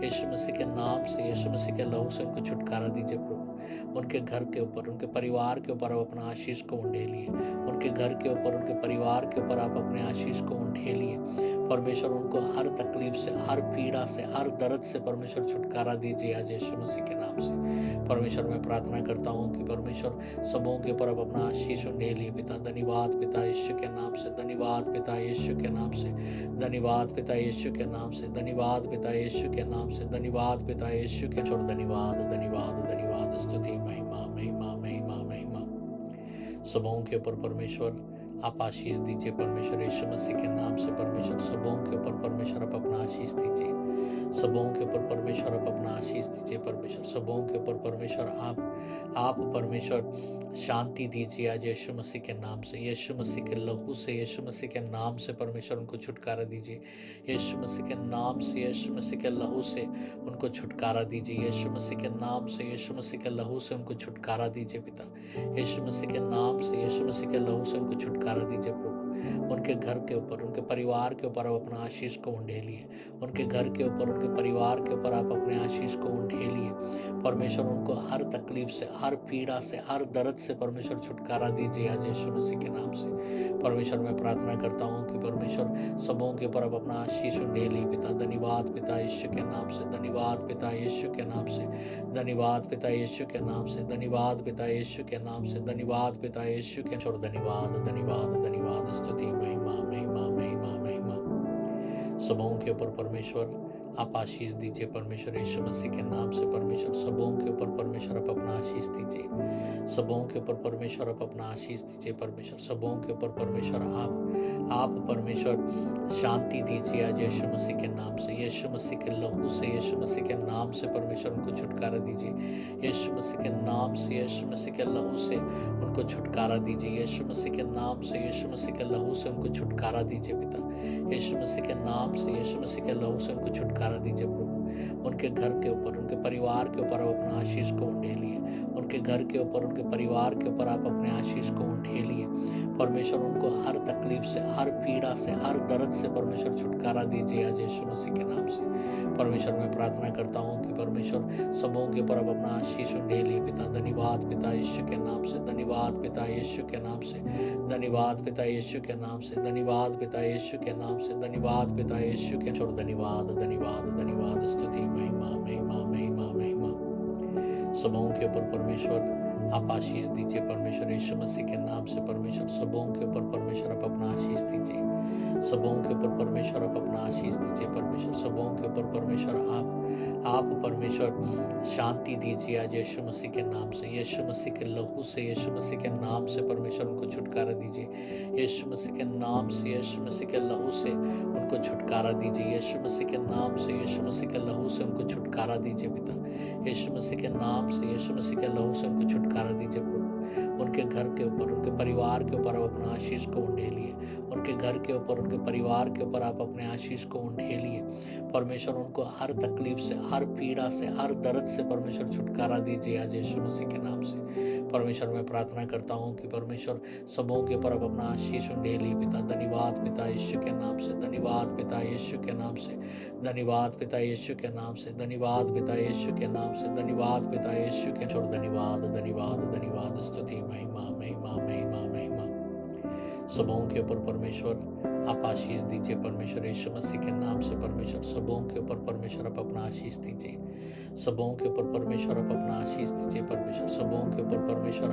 यीशु मसीह के नाम से, यीशु मसीह के लहू से उनको छुटकारा दीजिए प्रभु। उनके घर के ऊपर, उनके परिवार के ऊपर आप अपना आशीष को उंडेलिए। उनके घर के ऊपर, उनके परिवार के ऊपर आप अपने आशीष को उंडेलिए। परमेश्वर उनको हर तकलीफ से, हर पीड़ा से, हर दर्द से परमेश्वर छुटकारा दीजिए आज यीशु मसीह के नाम से। परमेश्वर मैं प्रार्थना करता हूँ कि परमेश्वर सबों के ऊपर आप अपना आशीष उंडेलिए पिता। धन्यवाद पिता यीशु के नाम से। धन्यवाद पिता यीशु के नाम से। धन्यवाद पिता यीशु के नाम से। धन्यवाद पिता यीशु के नाम से। धन्यवाद पिता यीशु के नाम से। धन्यवाद धन्यवाद धन्यवाद, स्तुति, महिमा महिमा महिमा महिमा सबों के ऊपर परमेश्वर आप आशीष दीजिए। परमेश्वर यीशु मसीह के नाम से। परमेश्वर सबों के ऊपर परमेश्वर आप अपना आशीष दीजिए। सबों के ऊपर परमेश्वर आप अपना आशीष दीजिए। परमेश्वर सबों के ऊपर परमेश्वर आप परमेश्वर शांति दीजिए आज यीशु मसीह के नाम से। यीशु मसीह के लहू से, यीशु मसीह के नाम से परमेश्वर उनको छुटकारा दीजिए। यीशु मसीह के नाम से, यीशु मसीह के लहू से उनको छुटकारा दीजिए। यीशु मसीह के नाम से, यीशु मसीह के लहू से उनको छुटकारा दीजिए पिता। यीशु मसीह के नाम से, यीशु मसीह के लहू से उनको छुटकारा दीजिए प्रभु। उनके घर के ऊपर, उनके परिवार के ऊपर आप अपना आशीष को उंडेलिए। उनके घर के ऊपर, उनके परिवार के ऊपर आप अपने आशीष को उंडेलिए। परमेश्वर उनको हर तकलीफ से, हर पीड़ा से, हर दर्द से परमेश्वर छुटकारा दीजिए आज यीशु मसीह के नाम से। परमेश्वर मैं प्रार्थना करता हूँ कि परमेश्वर सबों के ऊपर आप अपना आशीष उंडेलिए पिता। धन्यवाद पिता यीशु के नाम से। धन्यवाद पिता यीशु के नाम से। धन्यवाद पिता यीशु के नाम से। धन्यवाद पिता यीशु के नाम से। धन्यवाद पिता यीशु के नाम से। धन्यवाद धन्यवाद धन्यवाद, स्तुति, महिमा महिमा महिमा महिमा सबों के ऊपर परमेश्वर आप आशीष दीजिए। परमेश्वर यीशु मसीह के नाम से। परमेश्वर सबों के ऊपर परमेश्वर आप अपना आशीष दीजिए। सबों के ऊपर परमेश्वर आप अपना आशीष दीजिए। परमेश्वर सबों के ऊपर परमेश्वर आप परमेश्वर शांति दीजिए आज यीशु मसीह के नाम से। यीशु मसीह के लहू से, यीशु मसीह के नाम से परमेश्वर उनको छुटकारा दीजिए। यीशु मसीह के नाम से, यीशु मसीह के लहू से उनको छुटकारा दीजिए। यीशु मसीह के नाम से, यीशु मसीह के लहू से उनको छुटकारा दीजिए पिता। यीशु मसीह के नाम से, यीशु मसीह के लहू से उनको छुटकारा दीजिए प्रभु। उनके घर के ऊपर, उनके परिवार के ऊपर आप अपना आशीष को उंडेलिए। उनके घर के ऊपर, उनके परिवार के ऊपर आप अपने आशीष को उंडेलिए। परमेश्वर उनको हर तकलीफ से, हर पीड़ा से, हर दर्द से परमेश्वर छुटकारा दीजिए आज यीशु मसीह के नाम से। परमेश्वर मैं प्रार्थना करता हूँ कि परमेश्वर सबों के ऊपर आप अपना आशीष उंडेलिए पिता। धन्यवाद पिता यीशु के नाम से। धन्यवाद पिता यीशु के नाम से। धन्यवाद पिता यीशु के नाम से। धन्यवाद पिता यीशु के नाम से। धन्यवाद पिता यीशु के नाम से। धन्यवाद धन्यवाद धन्यवाद, स्तुति, महिमा महिमा महिमा महिमा सबों के ऊपर परमेश्वर आप आशीष दीजिए। परमेश्वर यीशु मसीह के नाम से। परमेश्वर सबों के ऊपर परमेश्वर आप अपना आशीष दीजिए। सबों के ऊपर परमेश्वर आप अपना आशीष दीजिए। परमेश्वर सबों के ऊपर परमेश्वर आप परमेश्वर शांति दीजिए आज यीशु मसीह के नाम से। यीशु मसीह के लहू से, यीशु मसीह के नाम से परमेश्वर उनको छुटकारा दीजिए। यीशु मसीह के नाम से, यीशु मसीह के लहू से उनको छुटकारा दीजिए। यीशु मसीह के नाम से, यीशु मसीह के लहू से उनको छुटकारा दीजिए पिता। यीशु मसीह के नाम से, यीशु मसीह के लहू से उनको छुटकारा दीजिए प्रभु। उनके घर के ऊपर, उनके परिवार के ऊपर आप अपना आशीष को उंडेलिए। उनके घर के ऊपर, उनके परिवार के ऊपर आप अपने आशीष को उंडेलिए। परमेश्वर उनको हर तकलीफ से, हर पीड़ा से, हर दर्द से परमेश्वर छुटकारा दीजिए आज यीशु मसीह के नाम से। परमेश्वर मैं प्रार्थना करता हूँ कि परमेश्वर सबों के ऊपर आप अपना आशीष उंडेलिए पिता। धन्यवाद पिता यीशु के नाम से। धन्यवाद पिता यीशु के नाम से। धन्यवाद पिता यीशु के नाम से। धन्यवाद पिता यीशु के नाम से। धन्यवाद पिता यीशु के नाम से। धन्यवाद धन्यवाद धन्यवाद, स्तुति, महिमा महिमा महिमा महिमा सबों के ऊपर परमेश्वर आप आशीष दीजिए। परमेश्वर यीशु मसीह के नाम से। परमेश्वर सबों के ऊपर परमेश्वर आप अपना आशीष दीजिए। सबों के ऊपर परमेश्वर आप अपना आशीष दीजिए। परमेश्वर सबों के ऊपर परमेश्वर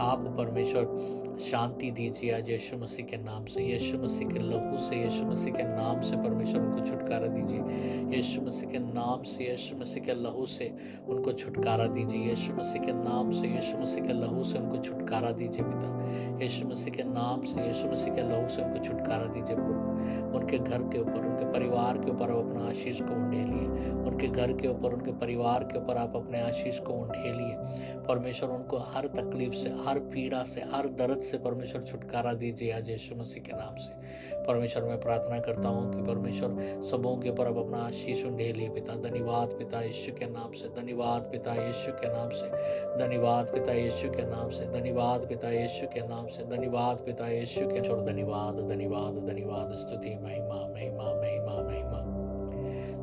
आप परमेश्वर शांति दीजिए आज यीशु मसीह के नाम से। यीशु मसीह के लहू से, यीशु मसीह के नाम से परमेश्वर उनको छुटकारा दीजिए। यीशु मसीह के नाम से, यीशु मसीह के लहू से उनको छुटकारा दीजिए। यीशु मसीह के नाम से, यीशु मसीह के लहू से उनको छुटकारा दीजिए पिता। यीशु मसीह के नाम से, यीशु मसीह के लहू से उनको छुटकारा दीजिए प्रभु। उनके घर के ऊपर, उनके परिवार के ऊपर आप अपना आशीष को उंडेलिए। उनके घर के ऊपर, उनके परिवार के ऊपर आप अपने आशीष को उंडेलिए। परमेश्वर उनको हर तकलीफ से, हर पीड़ा से, हर दर्द से परमेश्वर छुटकारा दीजिए आज यीशु मसीह के नाम से। परमेश्वर मैं प्रार्थना करता हूँ कि परमेश्वर सबों के ऊपर आप अपना आशीष उंडेलिए पिता। धन्यवाद पिता यीशु के नाम से, धन्यवाद पिता यीशु के नाम से, धन्यवाद पिता यीशु के नाम से, धन्यवाद पिता यीशु के नाम से, धन्यवाद पिता यीशु के छोड़। धन्यवाद धन्यवाद धन्यवाद, स्तुति महिमा महिमा महिमा महिमा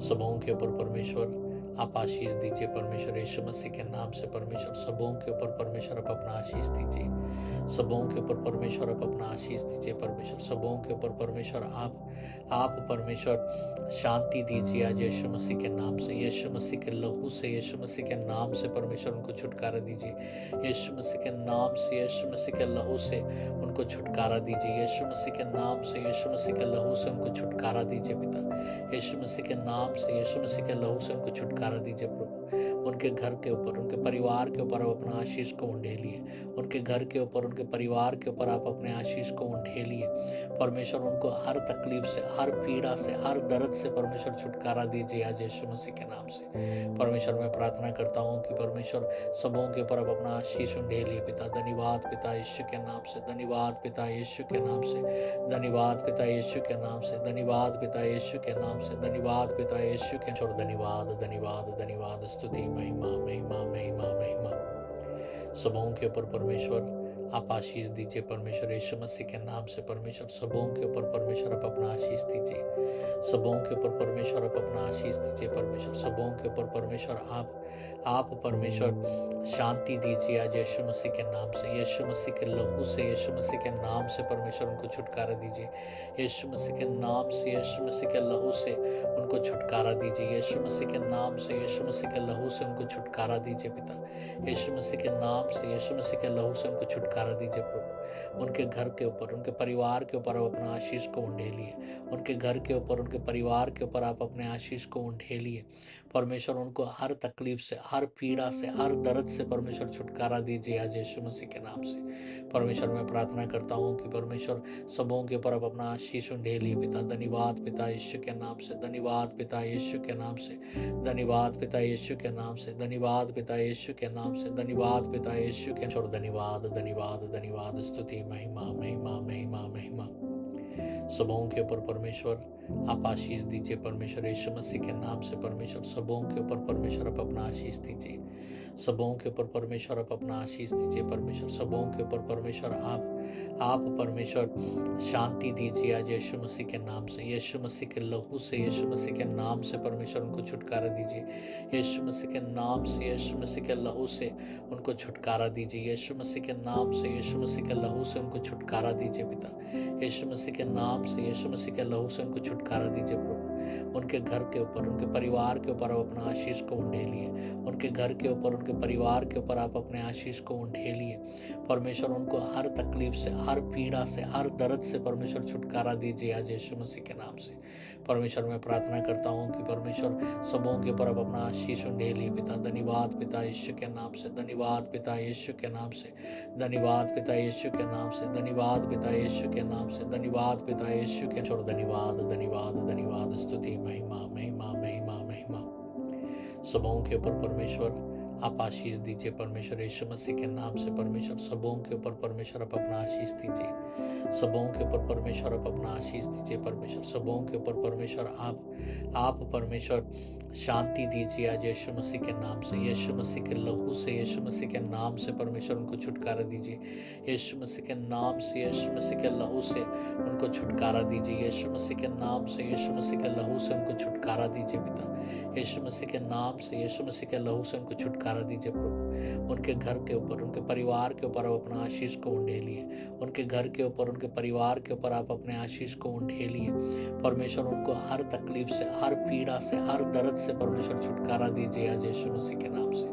सबों के ऊपर परमेश्वर आप आशीष दीजिए। परमेश्वर यीशु मसीह के नाम से परमेश्वर सबों के ऊपर परमेश्वर आप अपना आशीष दीजिए। सबों के ऊपर परमेश्वर आप अपना आशीष दीजिए। परमेश्वर सबों के ऊपर परमेश्वर आप परमेश्वर शांति दीजिए आज यीशु मसीह के नाम से, यीशु मसीह के लहू से, यीशु मसीह के नाम से परमेश्वर उनको छुटकारा दीजिए। यीशु मसीह के नाम से, यीशु मसीह के लहू से उनको छुटकारा दीजिए। यीशु मसीह के नाम से, यीशु मसीह के लहू से उनको छुटकारा दीजिए पिता। यीशु मसीह के नाम से, यीशु मसीह के लहू से उनको छुटकारा दीजिए प्रभु। उनके घर के ऊपर, उनके परिवार के ऊपर आप अपना आशीष को उंडेलिए। उनके घर के ऊपर, उनके परिवार के ऊपर आप अपने आशीष को उंडेलिए। परमेश्वर उनको हर तकलीफ से, हर पीड़ा से, हर दर्द से परमेश्वर छुटकारा दीजिए आज यीशु मसीह के नाम से। परमेश्वर मैं प्रार्थना करता हूँ कि परमेश्वर सबों के ऊपर आप अपना आशीष उंडेलिए पिता। धन्यवाद पिता यीशु के नाम से, धन्यवाद पिता यीशु के नाम से, धन्यवाद पिता यीशु के नाम से, धन्यवाद पिता यीशु के नाम से, धन्यवाद पिता यीशु के छोड़। धन्यवाद धन्यवाद धन्यवाद, स्तुति महिमा महिमा महिमा महिमा सबों के ऊपर परमेश्वर आप आशीष दीजिए। परमेश्वर यीशु मसीह के नाम से परमेश्वर सबों के ऊपर परमेश्वर आप अपना आशीष दीजिए। सबों के ऊपर परमेश्वर आप अपना आशीष दीजिए। परमेश्वर सबों के ऊपर परमेश्वर आप परमेश्वर शांति दीजिए आज यीशु मसीह के नाम से, यीशु मसीह के लहू से, यीशु मसीह के नाम से परमेश्वर उनको छुटकारा दीजिए। यीशु मसीह के नाम से, यीशु मसीह के लहू से उनको छुटकारा दीजिए। यीशु मसीह के नाम से, यीशु मसीह के लहू से उनको छुटकारा दीजिए पिता। यीशु मसीह के नाम से, यीशु मसीह के लहू से उनको छुटकारा दीजिए प्रभु। उनके घर के ऊपर, उनके परिवार के ऊपर आप अपना आशीष को उंडेलिए। उनके घर के ऊपर, उनके परिवार के ऊपर आप अपने आशीष को उंडेलिए। परमेश्वर उनको हर तकलीफ से, हर पीड़ा से, हर दर्द से परमेश्वर छुटकारा दीजिए आज यीशु मसीह के नाम से। परमेश्वर मैं प्रार्थना करता हूँ कि परमेश्वर सबों के ऊपर आप अपना आशीष उंडेलिए पिता। धन्यवाद पिता यीशु के नाम से, धन्यवाद पिता यीशु के नाम से, धन्यवाद पिता यीशु के नाम से, धन्यवाद पिता यीशु के नाम से, धन्यवाद पिता यीशु के छोड़। धन्यवाद धन्यवाद धन्यवाद, स्तुति महिमा महिमा महिमा महिमा सबों के ऊपर परमेश्वर आप आशीष दीजिए। परमेश्वर यीशु मसीह के नाम से परमेश्वर सबों के ऊपर परमेश्वर आप अपना आशीष दीजिए। सबों के ऊपर परमेश्वर आप अपना आशीष दीजिए। परमेश्वर सबों के ऊपर परमेश्वर आप परमेश्वर शांति दीजिए आज यीशु मसीह के नाम से, यीशु मसीह के लहू से, यीशु मसीह के नाम से परमेश्वर उनको छुटकारा दीजिए। यीशु मसीह के नाम से, यीशु मसीह के लहू से उनको छुटकारा दीजिए। यीशु मसीह के नाम से, यीशु मसीह के लहू से उनको छुटकारा दीजिए पिता। यीशु मसीह के नाम से, यीशु मसीह के लहू से उनको छुटकारा दीजिए प्रभु। उनके घर के ऊपर, उनके परिवार के ऊपर आप अपना आशीष को उंडेलिए। उनके घर के ऊपर, उनके परिवार के ऊपर आप अपने आशीष को उंडेलिए। परमेश्वर उनको हर तकलीफ से, हर पीड़ा से, हर दर्द से परमेश्वर छुटकारा दीजिए आज यीशु मसीह के नाम से। परमेश्वर मैं प्रार्थना करता हूँ कि परमेश्वर सबों के ऊपर आप अपना आशीष उंडेलिए पिता। धन्यवाद पिता यीशु के नाम से, धन्यवाद पिता यीशु के नाम से, धन्यवाद पिता यीशु के नाम से, धन्यवाद पिता यीशु के नाम से, धन्यवाद पिता यीशु के छोड़। धन्यवाद धन्यवाद धन्यवाद, स्तुति महिमा महिमा महिमा महिमा सबों के ऊपर परमेश्वर आप आशीष दीजिए। परमेश्वर यीशु मसीह के नाम से परमेश्वर सबों के ऊपर परमेश्वर आप अपना आशीष दीजिए। सबों के ऊपर परमेश्वर आप अपना आशीष दीजिए। परमेश्वर सबों के ऊपर परमेश्वर आप परमेश्वर शांति दीजिए आज यीशु मसीह के नाम से, यीशु मसीह के लहू से, यीशु मसीह के नाम से परमेश्वर उनको छुटकारा दीजिए। यीशु मसीह के नाम से, यीशु मसीह के लहू से उनको छुटकारा दीजिए। यीशु मसीह के नाम से, यीशु मसीह के लहू से उनको छुटकारा दीजिए पिता। यीशु मसीह के नाम से, यीशु मसीह के लहू से उनको छुटकारा दीजिए प्रभु। उनके घर के ऊपर, उनके परिवार के ऊपर आप अपना आशीष को उंडेलिए। उनके घर के ऊपर, उनके परिवार के ऊपर आप अपने आशीष को उंडेलिए। परमेश्वर उनको हर तकलीफ से, हर पीड़ा से, हर दर्द से परमेश्वर छुटकारा दीजिए आज यीशु मसीह के नाम से।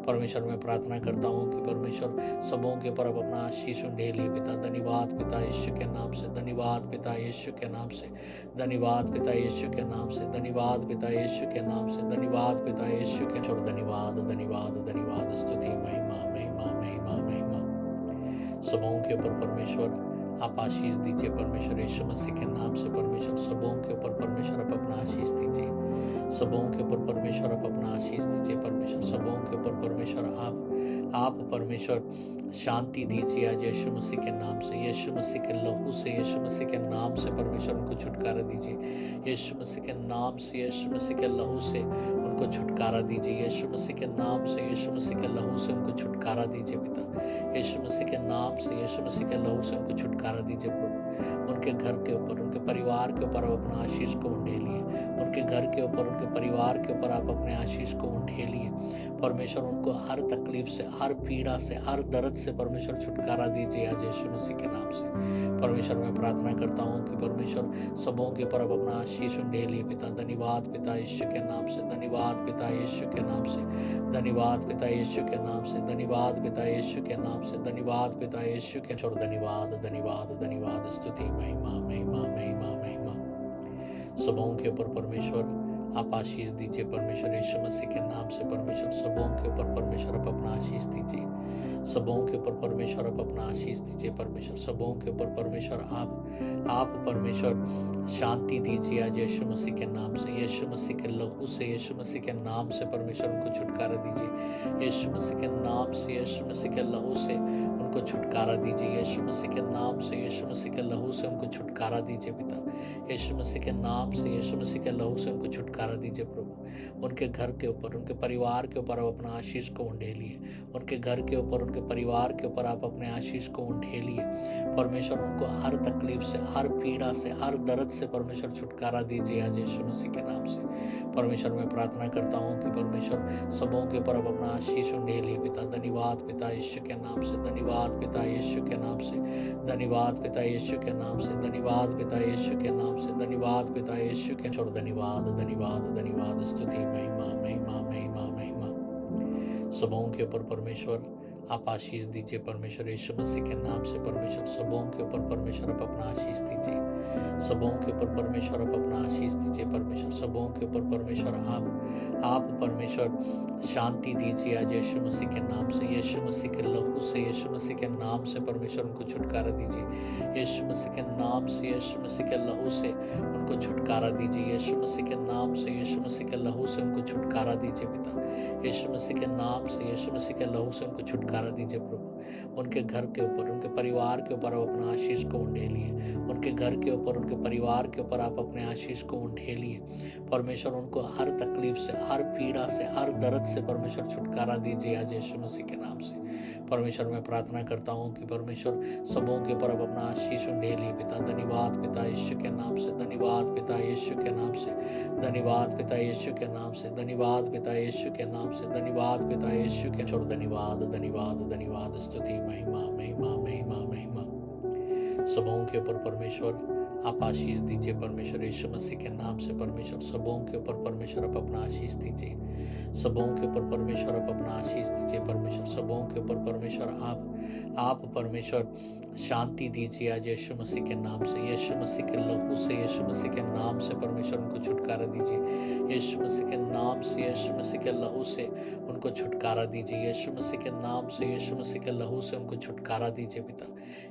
परमेश्वर मैं प्रार्थना करता हूँ कि परमेश्वर सबों के ऊपर आप अपना आशीष उंडेलिए पिता। धन्यवाद पिता यीशु के नाम से, धन्यवाद पिता यीशु के नाम से, धन्यवाद पिता यीशु के नाम से, धन्यवाद पिता यीशु के नाम से, धन्यवाद पिता यीशु के छोड़। धन्यवाद धन्यवाद धन्यवाद, स्तुति महिमा महिमा महिमा महिमा सबों के ऊपर परमेश्वर आप आशीष दीजिए परमेश्वर, यीशु मसीह के नाम से परमेश्वर सबों के ऊपर परमेश्वर आप अपना आशीष दीजिए। सबों के ऊपर परमेश्वर आप अपना आशीष दीजिए परमेश्वर, सबों के ऊपर परमेश्वर आप परमेश्वर शांति दीजिए आज यीशु मसीह के नाम से, यीशु मसीह के लहू से, यीशु मसीह के नाम से परमेश्वर उनको छुटकारा दीजिए। यीशु मसीह के नाम से, यीशु मसीह के लहू से उनको छुटकारा दीजिए। यीशु मसीह के नाम से, यीशु मसीह के लहू से उनको छुटकारा दीजिए पिता। यीशु मसीह के नाम से, यीशु मसीह के लहू से उनको छुटकारा दीजिए प्रभु। उनके घर के ऊपर, उनके परिवार के ऊपर आप अपना आशीष को उंडेलिए। उनके घर के ऊपर, उनके परिवार के ऊपर आप अपने आशीष को उंडेलिए परमेश्वर। उनको हर तकलीफ से, हर पीड़ा से, हर दर्द से परमेश्वर छुटकारा दीजिए आज यीशु मसीह के नाम से परमेश्वर। मैं प्रार्थना करता हूँ कि परमेश्वर सबों के ऊपर आप अपना आशीष उंडेलिए पिता। धन्यवाद पिता यीशु के नाम से, धन्यवाद पिता यीशु के नाम से, धन्यवाद पिता यीशु के नाम से, धन्यवाद पिता यीशु के नाम से, धन्यवाद पिता यीशु के छोड़। धन्यवाद धन्यवाद धन्यवाद, स्तुति महिमा महिमा महिमा महिमा सबों के ऊपर परमेश्वर आप आशीष दीजिए परमेश्वर, यीशु मसीह के नाम से परमेश्वर। सबों के ऊपर परमेश्वर आप अपना आशीष दीजिए। सबों के ऊपर परमेश्वर आप अपना आशीष दीजिए परमेश्वर। सबों के ऊपर परमेश्वर आप परमेश्वर शांति दीजिए आज यीशु मसीह के नाम से, यीशु मसीह के लहू से, यीशु मसीह के नाम से परमेश्वर उनको छुटकारा दीजिए। यीशु मसीह के नाम से, यीशु मसीह के लहू से उनको छुटकारा दीजिए। यीशु मसीह के नाम से, यीशु मसीह के लहू से उनको छुटकारा दीजिए पिता। यीशु मसीह के नाम से, यीशु मसीह के लहू से उनको छुटकारा दीजिए प्रभु। उनके घर के ऊपर, उनके परिवार के ऊपर आप अपना आशीष को उंडेलिए। उनके घर के ऊपर, उनके परिवार के ऊपर आप अपने आशीष को उंडेलिए परमेश्वर। उनको हर तकलीफ से, हर पीड़ा से, हर दर्द से परमेश्वर छुटकारा दीजिए आज यीशु मसीह के नाम से परमेश्वर। मैं प्रार्थना करता हूँ कि परमेश्वर सबों के ऊपर आप अपना आशीष उंडेलिए पिता। धन्यवाद पिता यीशु के नाम से, धन्यवाद पिता यीशु के नाम से, धन्यवाद पिता यीशु के नाम से, धन्यवाद पिता यीशु के नाम से, धन्यवाद पिता यीशु के छोड़। धन्यवाद धन्यवाद धन्यवाद, स्तुति महिमा महिमा महिमा महिमा सबों के ऊपर परमेश्वर आप आशीष दीजिए परमेश्वर, यीशु मसीह के नाम से परमेश्वर। सबों के ऊपर परमेश्वर आप अपना आशीष दीजिए। सबों के ऊपर परमेश्वर आप अपना आशीष दीजिए परमेश्वर। सबों के ऊपर परमेश्वर आप परमेश्वर शांति दीजिए आज यीशु मसीह के नाम से, यीशु मसीह के लहू से, यीशु मसीह के नाम से परमेश्वर उनको छुटकारा दीजिए। यीशु मसीह के नाम से, यीशु मसीह के लहू से उनको छुटकारा दीजिए। यीशु मसीह के नाम से, यीशु मसीह के लहू से उनको छुटकारा दीजिए पिता। यीशु मसीह के नाम से, यीशु मसीह के लहू से उनको छुटकारा दीजिए प्रभु। उनके घर के ऊपर, उनके परिवार के ऊपर आप अपना आशीष को उंडेलिए। उनके घर के ऊपर, उनके परिवार के ऊपर आप अपने आशीष को उंडेलिए परमेश्वर। उनको हर तकलीफ से, हर पीड़ा से, हर दर्द से परमेश्वर छुटकारा दीजिए आज यीशु मसीह के नाम से परमेश्वर। मैं प्रार्थना करता हूँ कि परमेश्वर सबों के ऊपर आप अपना आशीष उंडेलिए पिता। धन्यवाद पिता यीशु के नाम से, धन्यवाद पिता यीशु के नाम से, धन्यवाद पिता यीशु के नाम से, धन्यवाद पिता यीशु के नाम से, धन्यवाद पिता यीशु के छोड़। धन्यवाद धन्यवाद धन्यवाद, स्तुति महिमा महिमा महिमा महिमा सबों के ऊपर परमेश्वर आप आशीष दीजिए परमेश्वर, यीशु मसीह के नाम से परमेश्वर। सबों के ऊपर परमेश्वर आप अपना आशीष दीजिए। सबों के ऊपर परमेश्वर आप अपना आशीष दीजिए परमेश्वर। सबों के ऊपर परमेश्वर आप परमेश्वर शांति दीजिए आज यीशु मसीह के नाम से, यीशु मसीह के लहू से, यीशु मसीह के नाम से परमेश्वर उनको छुटकारा दीजिए। यीशु मसीह के नाम से, यीशु मसीह के लहू से उनको छुटकारा दीजिए। यीशु मसीह के नाम से, यीशु मसीह के लहू से उनको छुटकारा दीजिए पिता।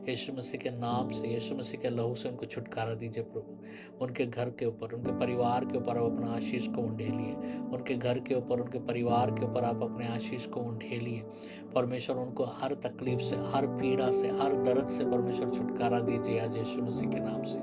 यीशु मसीह के नाम से, यीशु मसीह के लहू से उनको छुटकारा दीजिए प्रभु। उनके घर के ऊपर, उनके परिवार के ऊपर आप अपना आशीष को उंडेलिए। उनके घर के ऊपर, उनके परिवार के ऊपर आप अपने आशीष को उंडेलिए परमेश्वर। उनको हर तकलीफ से, हर पीड़ा से, हर दर्द से परमेश्वर छुटकारा दीजिए आज यीशु मसीह के नाम से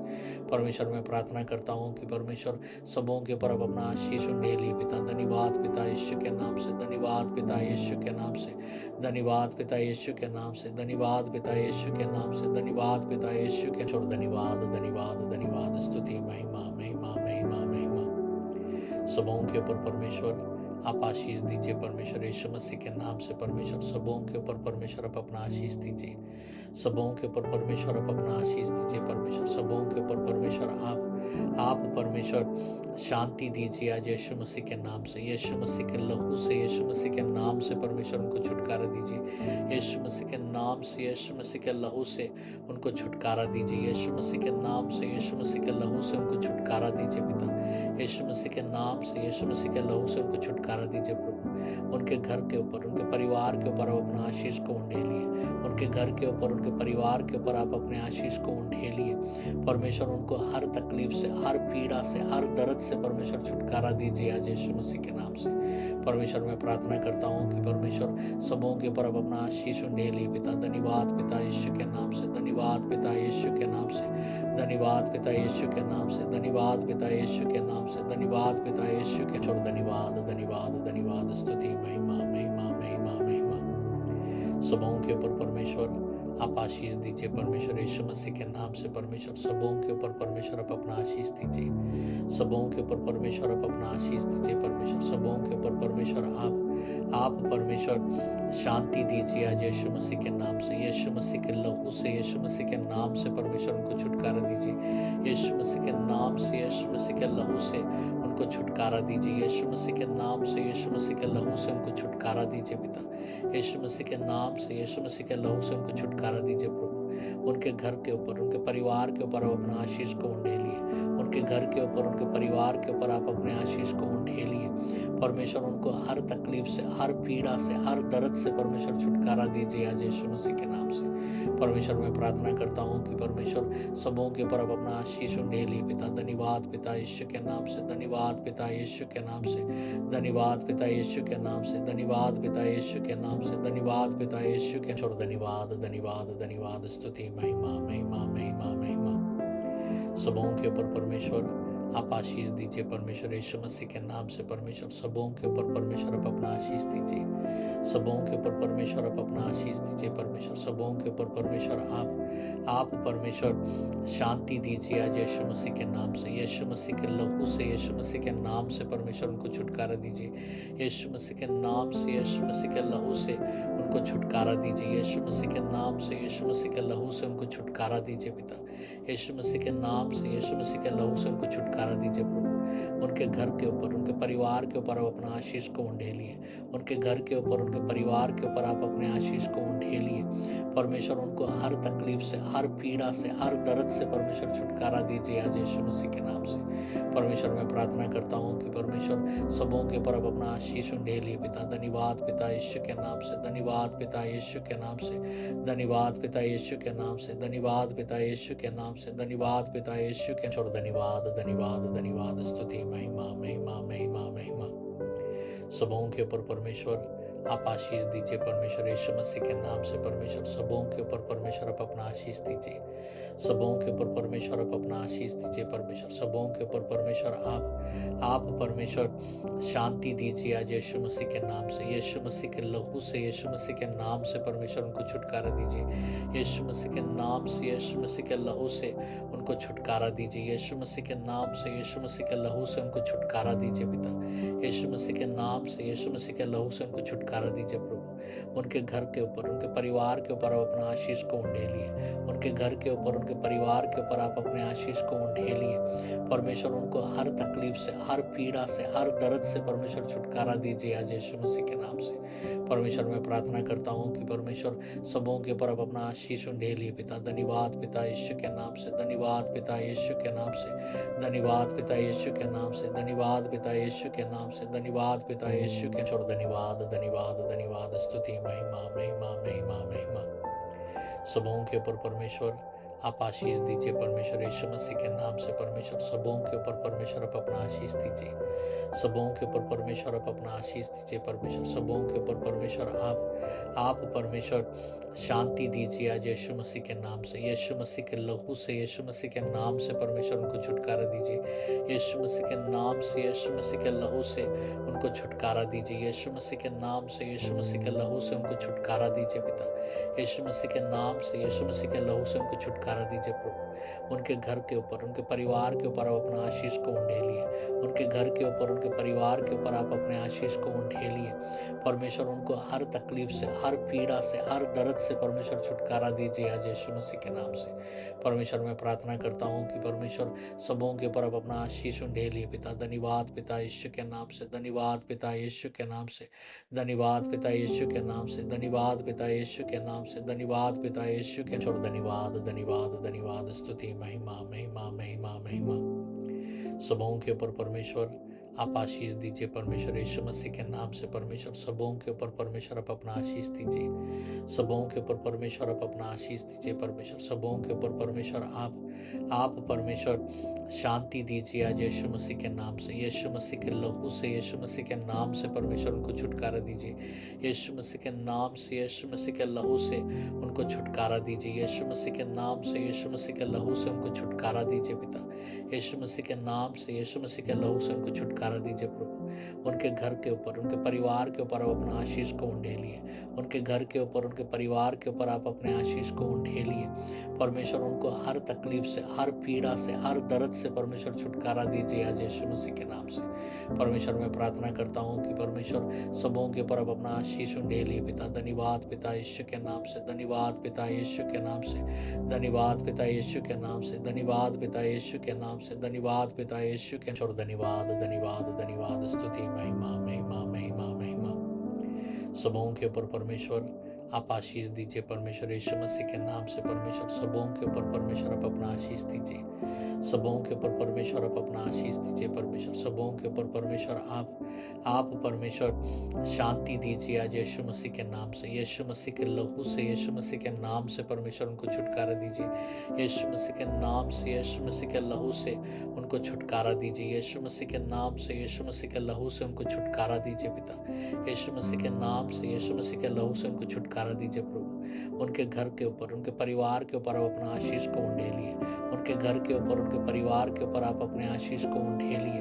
परमेश्वर। मैं प्रार्थना करता हूँ कि परमेश्वर सबों के ऊपर आप अपना आशीष उंडेलिए पिता। धन्यवाद पिता यीशु के नाम से, धन्यवाद पिता यीशु के नाम से, धन्यवाद पिता यीशु के नाम से, धन्यवाद पिता यीशु के नाम से, धन्यवाद पिता यीशु के छोड़। धन्यवाद धन्यवाद धन्यवाद, स्तुति महिमा महिमा महिमा महिमा सबों के ऊपर परमेश्वर आप आशीष दीजिए परमेश्वर, यीशु मसीह के नाम से परमेश्वर। सबों के ऊपर परमेश्वर आप अपना आशीष दीजिए। सबों के ऊपर परमेश्वर आप अपना आशीष दीजिए परमेश्वर। सबों के ऊपर परमेश्वर आप परमेश्वर शांति दीजिए आज यीशु मसीह के नाम से, यीशु मसीह के लहू से, यीशु मसीह के नाम से परमेश्वर उनको छुटकारा दीजिए। यीशु मसीह के नाम से, यीशु मसीह के लहू से उनको छुटकारा दीजिए। यीशु मसीह के नाम से, यीशु मसीह के लहू से उनको छुटकारा दीजिए पिता। यीशु मसीह के नाम से, यीशु मसीह के लहू से उनको छुटकारा दीजिए प्रभु। उनके घर के ऊपर, उनके परिवार के ऊपर आप अपना आशीष को उंडेलिए। उनके घर के ऊपर, उनके परिवार के ऊपर आप अपने आशीष को उंडेलिए। परमेश्वर उनको हर तकलीफ से, हर पीड़ा से, हर दर्द से परमेश्वर छुटकारा दीजिए आज यीशु मसीह के नाम से। परमेश्वर मैं प्रार्थना करता हूँ कि परमेश्वर सबों के ऊपर आप अपना आशीष उंडेलिए पिता। धन्यवाद पिता यीशु के नाम से, धन्यवाद पिता यीशु के नाम से, धन्यवाद पिता यीशु के नाम से, धन्यवाद पिता यीशु के नाम से, धन्यवाद पिता यीशु के छोड़। धन्यवाद धन्यवाद धन्यवाद, स्तुति महिमा महिमा महिमा महिमा सबों के ऊपर परमेश्वर आप आशीष दीजिए। परमेश्वर यीशु मसीह के नाम से परमेश्वर सबों के ऊपर परमेश्वर आप अपना आशीष दीजिए। सबों के ऊपर परमेश्वर आप अपना आशीष दीजिए। परमेश्वर सबों के ऊपर परमेश्वर आप परमेश्वर शांति दीजिए आज यीशु मसीह के नाम से। यीशु मसीह के लहू से, यीशु मसीह के नाम से परमेश्वर उनको छुटकारा दीजिए। यीशु मसीह के नाम से, यीशु मसीह के लहू से उनको छुटकारा दीजिए। यीशु मसीह के नाम से, यीशु मसीह के लहू से उनको छुटकारा दीजिए पिता। यीशु मसीह के नाम से, यीशु मसीह के लहू से उनको छुटकारा दीजिए प्रभु। उनके घर के ऊपर, उनके परिवार के ऊपर आप अपना आशीष को उंडेलिए। उनके घर के ऊपर, उनके परिवार के ऊपर आप अपने आशीष को उंडेलिए। परमेश्वर उनको हर तकलीफ से, हर पीड़ा से, हर दर्द से परमेश्वर छुटकारा दीजिए आज यीशु मसीह के नाम से। परमेश्वर मैं प्रार्थना करता हूँ कि परमेश्वर सबों के ऊपर आप अपना आशीष उंडेलिए पिता। धन्यवाद पिता यीशु के नाम से, धन्यवाद पिता यीशु के नाम से, धन्यवाद पिता यीशु के नाम से, धन्यवाद पिता यीशु के नाम से, धन्यवाद पिता यीशु के छोड़। धन्यवाद धन्यवाद धन्यवाद, स्तुति महिमा महिमा महिमा महिमा सबों के ऊपर परमेश्वर आप आशीष दीजिए। परमेश्वर यीशु मसीह के नाम से परमेश्वर सबों के ऊपर परमेश्वर आप अपना आशीष दीजिए। सबों के ऊपर परमेश्वर आप अपना आशीष दीजिए। परमेश्वर सबों के ऊपर परमेश्वर आप परमेश्वर शांति दीजिए आज यीशु मसीह के नाम से। यीशु मसीह के लहू से, यीशु मसीह के नाम से परमेश्वर उनको छुटकारा दीजिए। यीशु मसीह के नाम से, यीशु मसीह के लहू से उनको छुटकारा दीजिए। यीशु मसीह के नाम से, यीशु मसीह के लहू से उनको छुटकारा दीजिए पिता। यीशु मसीह के नाम से, यीशु मसीह के लहू से उनको छुटकारा दीजिए प्रभु। उनके घर के ऊपर, उनके परिवार के ऊपर आप अपना आशीष को उंडेलिए। उनके घर के ऊपर, उनके परिवार के ऊपर आप अपने आशीष को उंडेलिए। परमेश्वर उनको हर तकलीफ से, हर पीड़ा से, हर दर्द से परमेश्वर छुटकारा दीजिए आज यीशु मसीह के नाम से। परमेश्वर मैं प्रार्थना करता हूँ कि परमेश्वर सबों के ऊपर आप अपना आशीष उंडेलिए पिता। धन्यवाद पिता यीशु के नाम से, धन्यवाद पिता यीशु के नाम से, धन्यवाद पिता यीशु के नाम से, धन्यवाद पिता यीशु के नाम से, धन्यवाद पिता यीशु के छोड़। धन्यवाद धन्यवाद धन्यवाद, स्तुति महिमा महिमा महिमा महिमा सबों के ऊपर परमेश्वर आप आशीष दीजिए। परमेश्वर यीशु मसीह के नाम से परमेश्वर सबों के ऊपर परमेश्वर आप अपना आशीष दीजिए। सबों के ऊपर परमेश्वर आप अपना आशीष दीजिए। परमेश्वर सबों के ऊपर परमेश्वर आप परमेश्वर शांति दीजिए आज यीशु मसीह के नाम से। यीशु मसीह के लहू से, यीशु मसीह के नाम से परमेश्वर उनको छुटकारा दीजिए। यीशु मसीह के नाम से, यीशु मसीह के लहू से उनको छुटकारा दीजिए। यीशु मसीह के नाम से, यीशु मसीह के लहू से उनको छुटकारा दीजिए पिता। यीशु मसीह के नाम से, यीशु मसीह के लहू से उनको छुटकारा दीजिए प्रभु। उनके घर के ऊपर, उनके परिवार के ऊपर आप अपना आशीष को उंडेलिए। उनके घर के ऊपर, उनके परिवार के ऊपर आप अपने आशीष को उंडेलिए। परमेश्वर उनको हर तकलीफ से, हर पीड़ा से, हर दर्द से परमेश्वर छुटकारा दीजिए आज यीशु मसीह के नाम से। परमेश्वर मैं प्रार्थना करता हूँ कि परमेश्वर सबों के ऊपर आप अपना आशीष उंडेलिए पिता। धन्यवाद पिता यीशु के नाम से, धन्यवाद पिता यीशु के नाम से, धन्यवाद पिता यीशु के नाम से, धन्यवाद पिता यीशु के नाम से, धन्यवाद पिता यीशु के छोड़। धन्यवाद धन्यवाद धन्यवाद, स्तुति महिमा महिमा महिमा महिमा सबों के ऊपर परमेश्वर आप आशीष दीजिए। परमेश्वर यीशु मसीह के नाम से परमेश्वर सबों के ऊपर परमेश्वर आप अपना आशीष दीजिए। सबों के ऊपर परमेश्वर आप अपना आशीष दीजिए। परमेश्वर सबों के ऊपर परमेश्वर आप परमेश्वर शांति दीजिए आज यीशु मसीह के नाम से। यीशु मसीह के लहू से, यीशु मसीह के नाम से परमेश्वर उनको छुटकारा दीजिए। यीशु मसीह के नाम से, यीशु मसीह के लहू से उनको छुटकारा दीजिए। यीशु मसीह के नाम से, यीशु मसीह के लहू से उनको छुटकारा दीजिए पिता। यीशु मसीह के नाम से, यीशु मसीह के लहू से उनको छुटकारा दीजिए प्रभु। उनके घर के ऊपर, उनके परिवार के ऊपर आप अपना आशीष को उंडेलिए। उनके घर के ऊपर, उनके परिवार के ऊपर आप अपने आशीष को उंडेलिए। परमेश्वर उनको हर तकलीफ से, हर पीड़ा से, हर दर्द से परमेश्वर छुटकारा दीजिए आज यीशु मसीह के नाम से। परमेश्वर मैं प्रार्थना करता हूँ कि परमेश्वर सबों के ऊपर आप अपना आशीष उंडेलिए पिता। धन्यवाद पिता यीशु के नाम से, धन्यवाद पिता यीशु के नाम से, धन्यवाद पिता यीशु के नाम से, धन्यवाद पिता यीशु के नाम से, धन्यवाद पिता यीशु के छोड़। धन्यवाद धन्यवाद धन्यवाद, स्तुति महिमा महिमा महिमा महिमा सबों के ऊपर परमेश्वर आप आशीष दीजिए परमेश्वर यीशु मसीह के नाम से। परमेश्वर सबों के ऊपर परमेश्वर आप अपना आशीष दीजिए। सबों के ऊपर परमेश्वर आप अपना आशीष दीजिए। परमेश्वर सबों के ऊपर परमेश्वर आप परमेश्वर शांति दीजिए आज यीशु मसीह के नाम से। यीशु मसीह के लहू से, यीशु मसीह के नाम से परमेश्वर उनको छुटकारा दीजिए। यीशु मसीह के नाम से, यीशु मसीह के लहू से उनको छुटकारा दीजिए। यीशु मसीह के नाम से, यीशु मसीह के लहू से उनको छुटकारा दीजिए पिता। यीशु मसीह के नाम से, यीशु मसीह के लहू से उनको छुटकारा दीजिए प्रभु। उनके घर के ऊपर, उनके परिवार के ऊपर आप अपना आशीष को उंडेलिए। उनके घर के ऊपर, उनके परिवार के ऊपर आप अपने आशीष को उंडेलिए। परमेश्वर उनको हर तकलीफ से, हर पीड़ा से, हर दर्द से परमेश्वर छुटकारा दीजिए आज यीशु मसीह के नाम से। परमेश्वर मैं प्रार्थना करता हूँ कि परमेश्वर सबों के ऊपर आप अपना आशीष उंडेलिए पिता। धन्यवाद पिता यीशु के नाम से। धन्यवाद पिता यीशु के नाम से। धन्यवाद पिता यीशु के नाम से। धन्यवाद पिता यीशु के नाम से। धन्यवाद पिता यीशु के नाम से। धन्यवाद धन्यवाद धन्यवाद, स्तुति, महिमा महिमा महिमा महिमा सबों के ऊपर परमेश्वर आप आशीष दीजिए। परमेश्वर यीशु मसीह के नाम से परमेश्वर सबों के ऊपर परमेश्वर आप अपना आशीष दीजिए। सबों के ऊपर परमेश्वर आप अपना आशीष दीजिए। परमेश्वर सबों के ऊपर परमेश्वर आप परमेश्वर शांति दीजिए आज यीशु मसीह के नाम से। यीशु मसीह के लहू से, यीशु मसीह के नाम से परमेश्वर उनको छुटकारा दीजिए। यीशु मसीह के नाम से, यीशु मसीह के लहू से उनको छुटकारा दीजिए। यीशु मसीह के नाम से, यीशु मसीह के लहू से उनको छुटकारा दीजिए पिता। यीशु मसीह के नाम से, यीशु मसीह के लहू से उनको छुटकारा दीजिए प्रभु। उनके घर के ऊपर, उनके परिवार के ऊपर आप अपना आशीष को उंडेलिए। उनके घर के ऊपर, उनके परिवार के ऊपर आप अपने आशीष को उंडेलिए।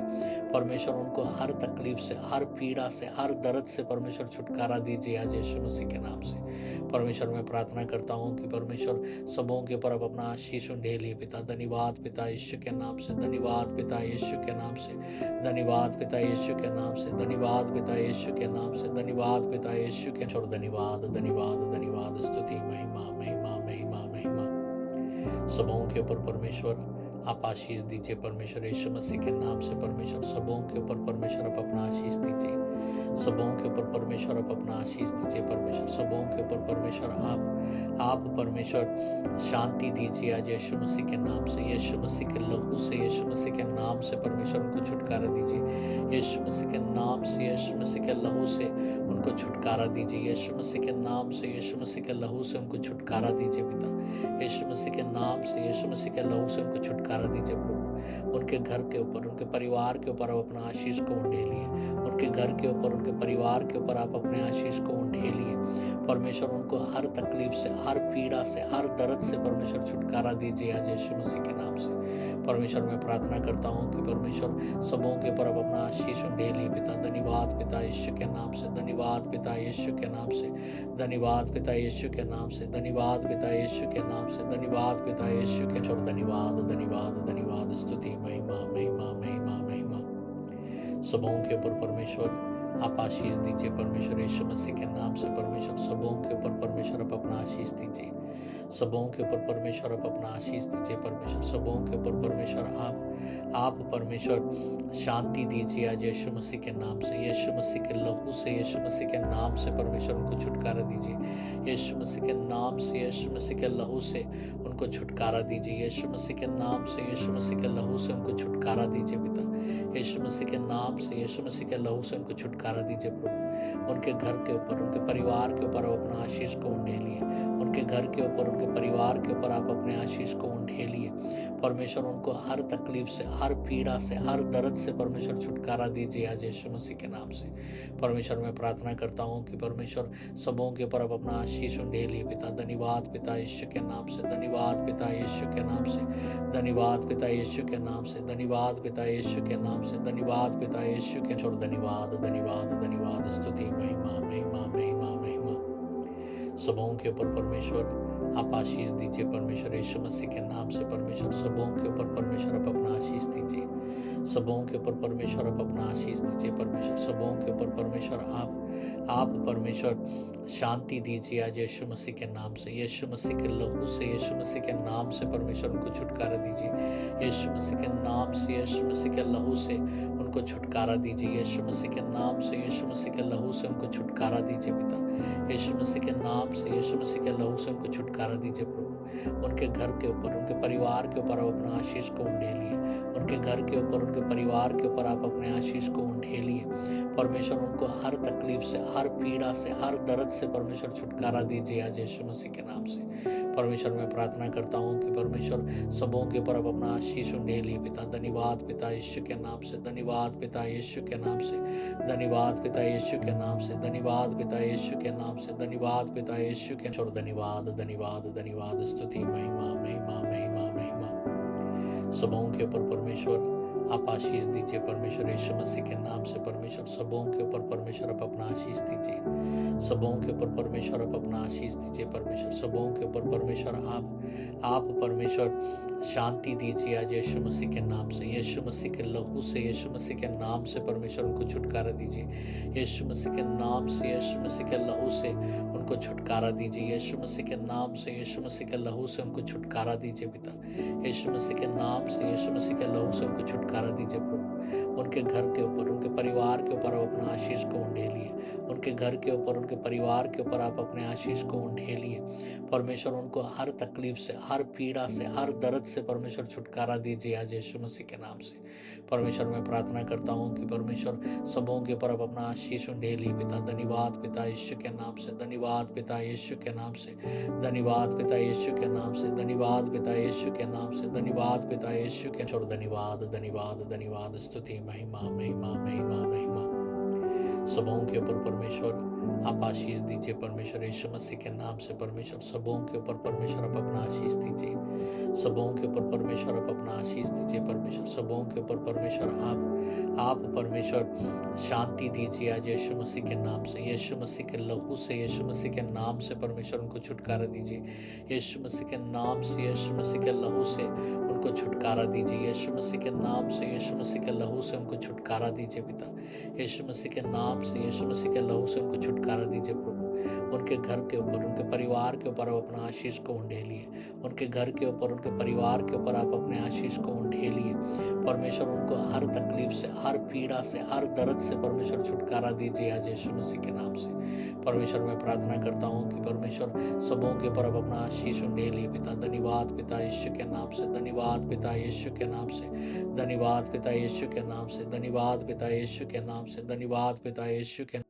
परमेश्वर उनको हर तकलीफ से, हर पीड़ा से, हर दर्द से परमेश्वर छुटकारा दीजिए आज यीशु मसीह के नाम से। परमेश्वर मैं प्रार्थना करता हूँ कि परमेश्वर सबों के ऊपर आप अपना आशीष उंडेलिए पिता। धन्यवाद पिता यीशु के नाम से। धन्यवाद पिता यीशु के नाम से। धन्यवाद पिता यीशु के नाम से। धन्यवाद पिता यीशु के नाम से। धन्यवाद पिता यीशु के नाम से। धन्यवाद धन्यवाद धन्यवाद, स्तुति, महिमा महिमा महिमा महिमा सबों के ऊपर परमेश्वर आप आशीष दीजिए। परमेश्वर यीशु मसीह के नाम से परमेश्वर सबों के ऊपर परमेश्वर आप अपना आशीष दीजिए। सबों के ऊपर परमेश्वर आप अपना आशीष दीजिए। परमेश्वर सबों के ऊपर परमेश्वर आप परमेश्वर शांति दीजिए आज यीशु मसीह के नाम से। यीशु मसीह के लहू से, यीशु मसीह के नाम से परमेश्वर उनको छुटकारा दीजिए। यीशु मसीह के नाम से, यीशु मसीह के लहू से उनको छुटकारा दीजिए। यीशु मसीह के नाम से, यीशु मसीह के लहू से उनको छुटकारा दीजिए पिता। यीशु मसीह के नाम से, यीशु मसीह के लहू से उनको छुटकारा दीजिए प्रभु। उनके घर के ऊपर, उनके परिवार के ऊपर आप अपना आशीष को उंडेलिए। उनके घर के ऊपर, उनके परिवार के ऊपर आप अपने आशीष को उंडेलिए। परमेश्वर उनको हर तकलीफ से, हर पीड़ा से, हर दर्द से परमेश्वर छुटकारा दीजिए आज यीशु मसीह के नाम से। परमेश्वर मैं प्रार्थना करता हूँ कि परमेश्वर सबों के ऊपर आप अपना आशीष उंडेलिए पिता। धन्यवाद पिता यीशु के नाम से। धन्यवाद पिता यीशु के नाम से। धन्यवाद पिता यीशु के नाम से। धन्यवाद पिता यीशु के नाम से। धन्यवाद पिता यीशु के नाम से। धन्यवाद धन्यवाद धन्यवाद, स्तुति, महिमा महिमा महिमा महिमा सबों के ऊपर परमेश्वर आप आशीष दीजिए। परमेश्वर यीशु मसीह के नाम से परमेश्वर सबों के ऊपर परमेश्वर आप अपना आशीष दीजिए। सबों के ऊपर परमेश्वर आप अपना आशीष दीजिए। परमेश्वर सबों के ऊपर परमेश्वर आप परमेश्वर शांति दीजिए आज यीशु मसीह के नाम से। यीशु मसीह के लहू से, यीशु मसीह के नाम से परमेश्वर उनको छुटकारा दीजिए। यीशु मसीह के नाम से, यीशु मसीह के लहू से उनको छुटकारा दीजिए। यीशु मसीह के नाम से, यीशु मसीह के लहू से उनको छुटकारा दीजिए पिता। यीशु मसीह के नाम से, यीशु मसीह के लहू से उनको छुटकारा दीजिए प्रभु। उनके घर के ऊपर, उनके परिवार के ऊपर आप अपना आशीष को उंडेलिए। उनके घर के ऊपर, उनके परिवार के ऊपर आप अपने आशीष को उंडेलिए। परमेश्वर उनको हर तकलीफ से, हर पीड़ा से, हर दर्द से परमेश्वर छुटकारा दीजिए आज यीशु मसीह के नाम से। परमेश्वर मैं प्रार्थना करता हूँ कि परमेश्वर सबों के ऊपर आप अपना आशीष उंडेलिए पिता। धन्यवाद पिता यीशु के नाम से। धन्यवाद पिता यीशु के नाम से। धन्यवाद पिता यीशु के नाम से। धन्यवाद पिता यीशु के नाम से। धन्यवाद पिता यीशु के नाम से। धन्यवाद धन्यवाद धन्यवाद, स्तुति, महिमा महिमा महिमा महिमा सबों के ऊपर परमेश्वर आप आशीष दीजिए। परमेश्वर यीशु मसीह के नाम से परमेश्वर सबों के ऊपर परमेश्वर आप अपना आशीष दीजिए। सबों के ऊपर परमेश्वर आप अपना आशीष दीजिए। परमेश्वर सबों के ऊपर परमेश्वर आप परमेश्वर शांति दीजिए आज यीशु मसीह के नाम से। यीशु मसीह के लहू से, यीशु मसीह के नाम से परमेश्वर उनको छुटकारा दीजिए। यीशु मसीह के नाम से, यीशु मसीह के लहू से उनको छुटकारा दीजिए। यीशु मसीह के नाम से, यीशु मसीह के लहू से उनको छुटकारा दीजिए पिता। यीशु मसीह के नाम से, यीशु मसीह के लहू से उनको छुटकारा दीजिए प्रभु। उनके घर के ऊपर, उनके परिवार के ऊपर आप अपना आशीष को उंडेलिए। उनके घर के ऊपर, उनके परिवार के ऊपर आप अपने आशीष को उंडेलिए। परमेश्वर उनको हर तकलीफ से, हर पीड़ा से, हर दर्द से परमेश्वर छुटकारा दीजिए आज यीशु मसीह के नाम से। परमेश्वर मैं प्रार्थना करता हूँ कि परमेश्वर सबों के ऊपर आप अपना आशीष उंडेलिए पिता। धन्यवाद पिता यीशु के नाम से, धन्यवाद पिता यीशु के नाम से, धन्यवाद पिता यीशु के नाम से, धन्यवाद पिता यीशु के नाम से, धन्यवाद पिता यीशु के और धन्यवाद धन्यवाद धन्यवाद, स्तुति महिमा महिमा महिमा महिमा सबों के ऊपर परमेश्वर आप आशीष दीजिए। परमेश्वर यीशु मसीह के नाम से परमेश्वर सबों के ऊपर परमेश्वर आप अपना आशीष दीजिए। सबों के ऊपर परमेश्वर आप अपना आशीष दीजिए। परमेश्वर सबों के ऊपर परमेश्वर आप परमेश्वर शांति दीजिए आज यीशु मसीह के नाम से। यीशु मसीह के लहू से, यीशु मसीह के नाम से परमेश्वर उनको छुटकारा दीजिए। यीशु मसीह के नाम से, यीशु मसीह के लहू से उनको छुटकारा दीजिए। यीशु मसीह के नाम से, यीशु मसीह के लहू से उनको छुटकारा दीजिए पिता। यीशु मसीह के नाम से, यीशु मसीह के लहू से उनको छुटकारा दीजिए प्रभु। उनके घर के ऊपर, उनके परिवार के ऊपर आप अपना आशीष को उंडेलिए। उनके घर के ऊपर, उनके परिवार के ऊपर आप अपने आशीष को उंडेलिए। परमेश्वर उनको हर तकलीफ से, हर पीड़ा से, हर दर्द से परमेश्वर छुटकारा दीजिए आज यीशु मसीह के नाम से। परमेश्वर मैं प्रार्थना करता हूँ कि परमेश्वर सबों के ऊपर आप अपना आशीष उंडेलिए पिता। धन्यवाद पिता यीशु के नाम से, धन्यवाद पिता यीशु के नाम से, धन्यवाद पिता यीशु के नाम से, धन्यवाद पिता यीशु के नाम से, धन्यवाद पिता यीशु के और धन्यवाद धन्यवाद धन्यवाद, स्तुति महिमा महिमा महिमा महिमा सबों के ऊपर परमेश्वर आप आशीष दीजिए। परमेश्वर यीशु मसीह के नाम से परमेश्वर सबों के ऊपर परमेश्वर आप अपना आशीष दीजिए। सबों के ऊपर परमेश्वर आप अपना आशीष दीजिए। परमेश्वर सबों के ऊपर परमेश्वर आप परमेश्वर शांति दीजिए आज यीशु मसीह के नाम से। यीशु मसीह के लहू से, यीशु मसीह के नाम से परमेश्वर उनको छुटकारा दीजिए। यीशु मसीह के नाम से, यीशु मसीह के लहू से उनको छुटकारा दीजिए। यीशु मसीह के नाम से, यीशु मसीह के लहू से उनको छुटकारा दीजिए पिता। यीशु मसीह के नाम से, यीशु मसीह के लहू से उनको छुटकारा दीजिए प्रभु। उनके घर के ऊपर, उनके परिवार के ऊपर आप अपना आशीष को उंडेलिए। उनके घर के ऊपर, उनके परिवार के ऊपर आप अपने आशीष को उंडेलिए। परमेश्वर उनको हर तकलीफ से, हर पीड़ा से, हर दर्द से परमेश्वर छुटकारा दीजिए आज यीशु मसीह के नाम से। परमेश्वर मैं प्रार्थना करता हूँ कि परमेश्वर सबों के ऊपर आप अपना आशीष उंडेलिए पिता। धन्यवाद पिता यीशु के नाम से, धन्यवाद पिता यीशु के नाम से, धन्यवाद पिता यीशु के नाम से, धन्यवाद पिता यीशु के नाम से, धन्यवाद पिता यीशु के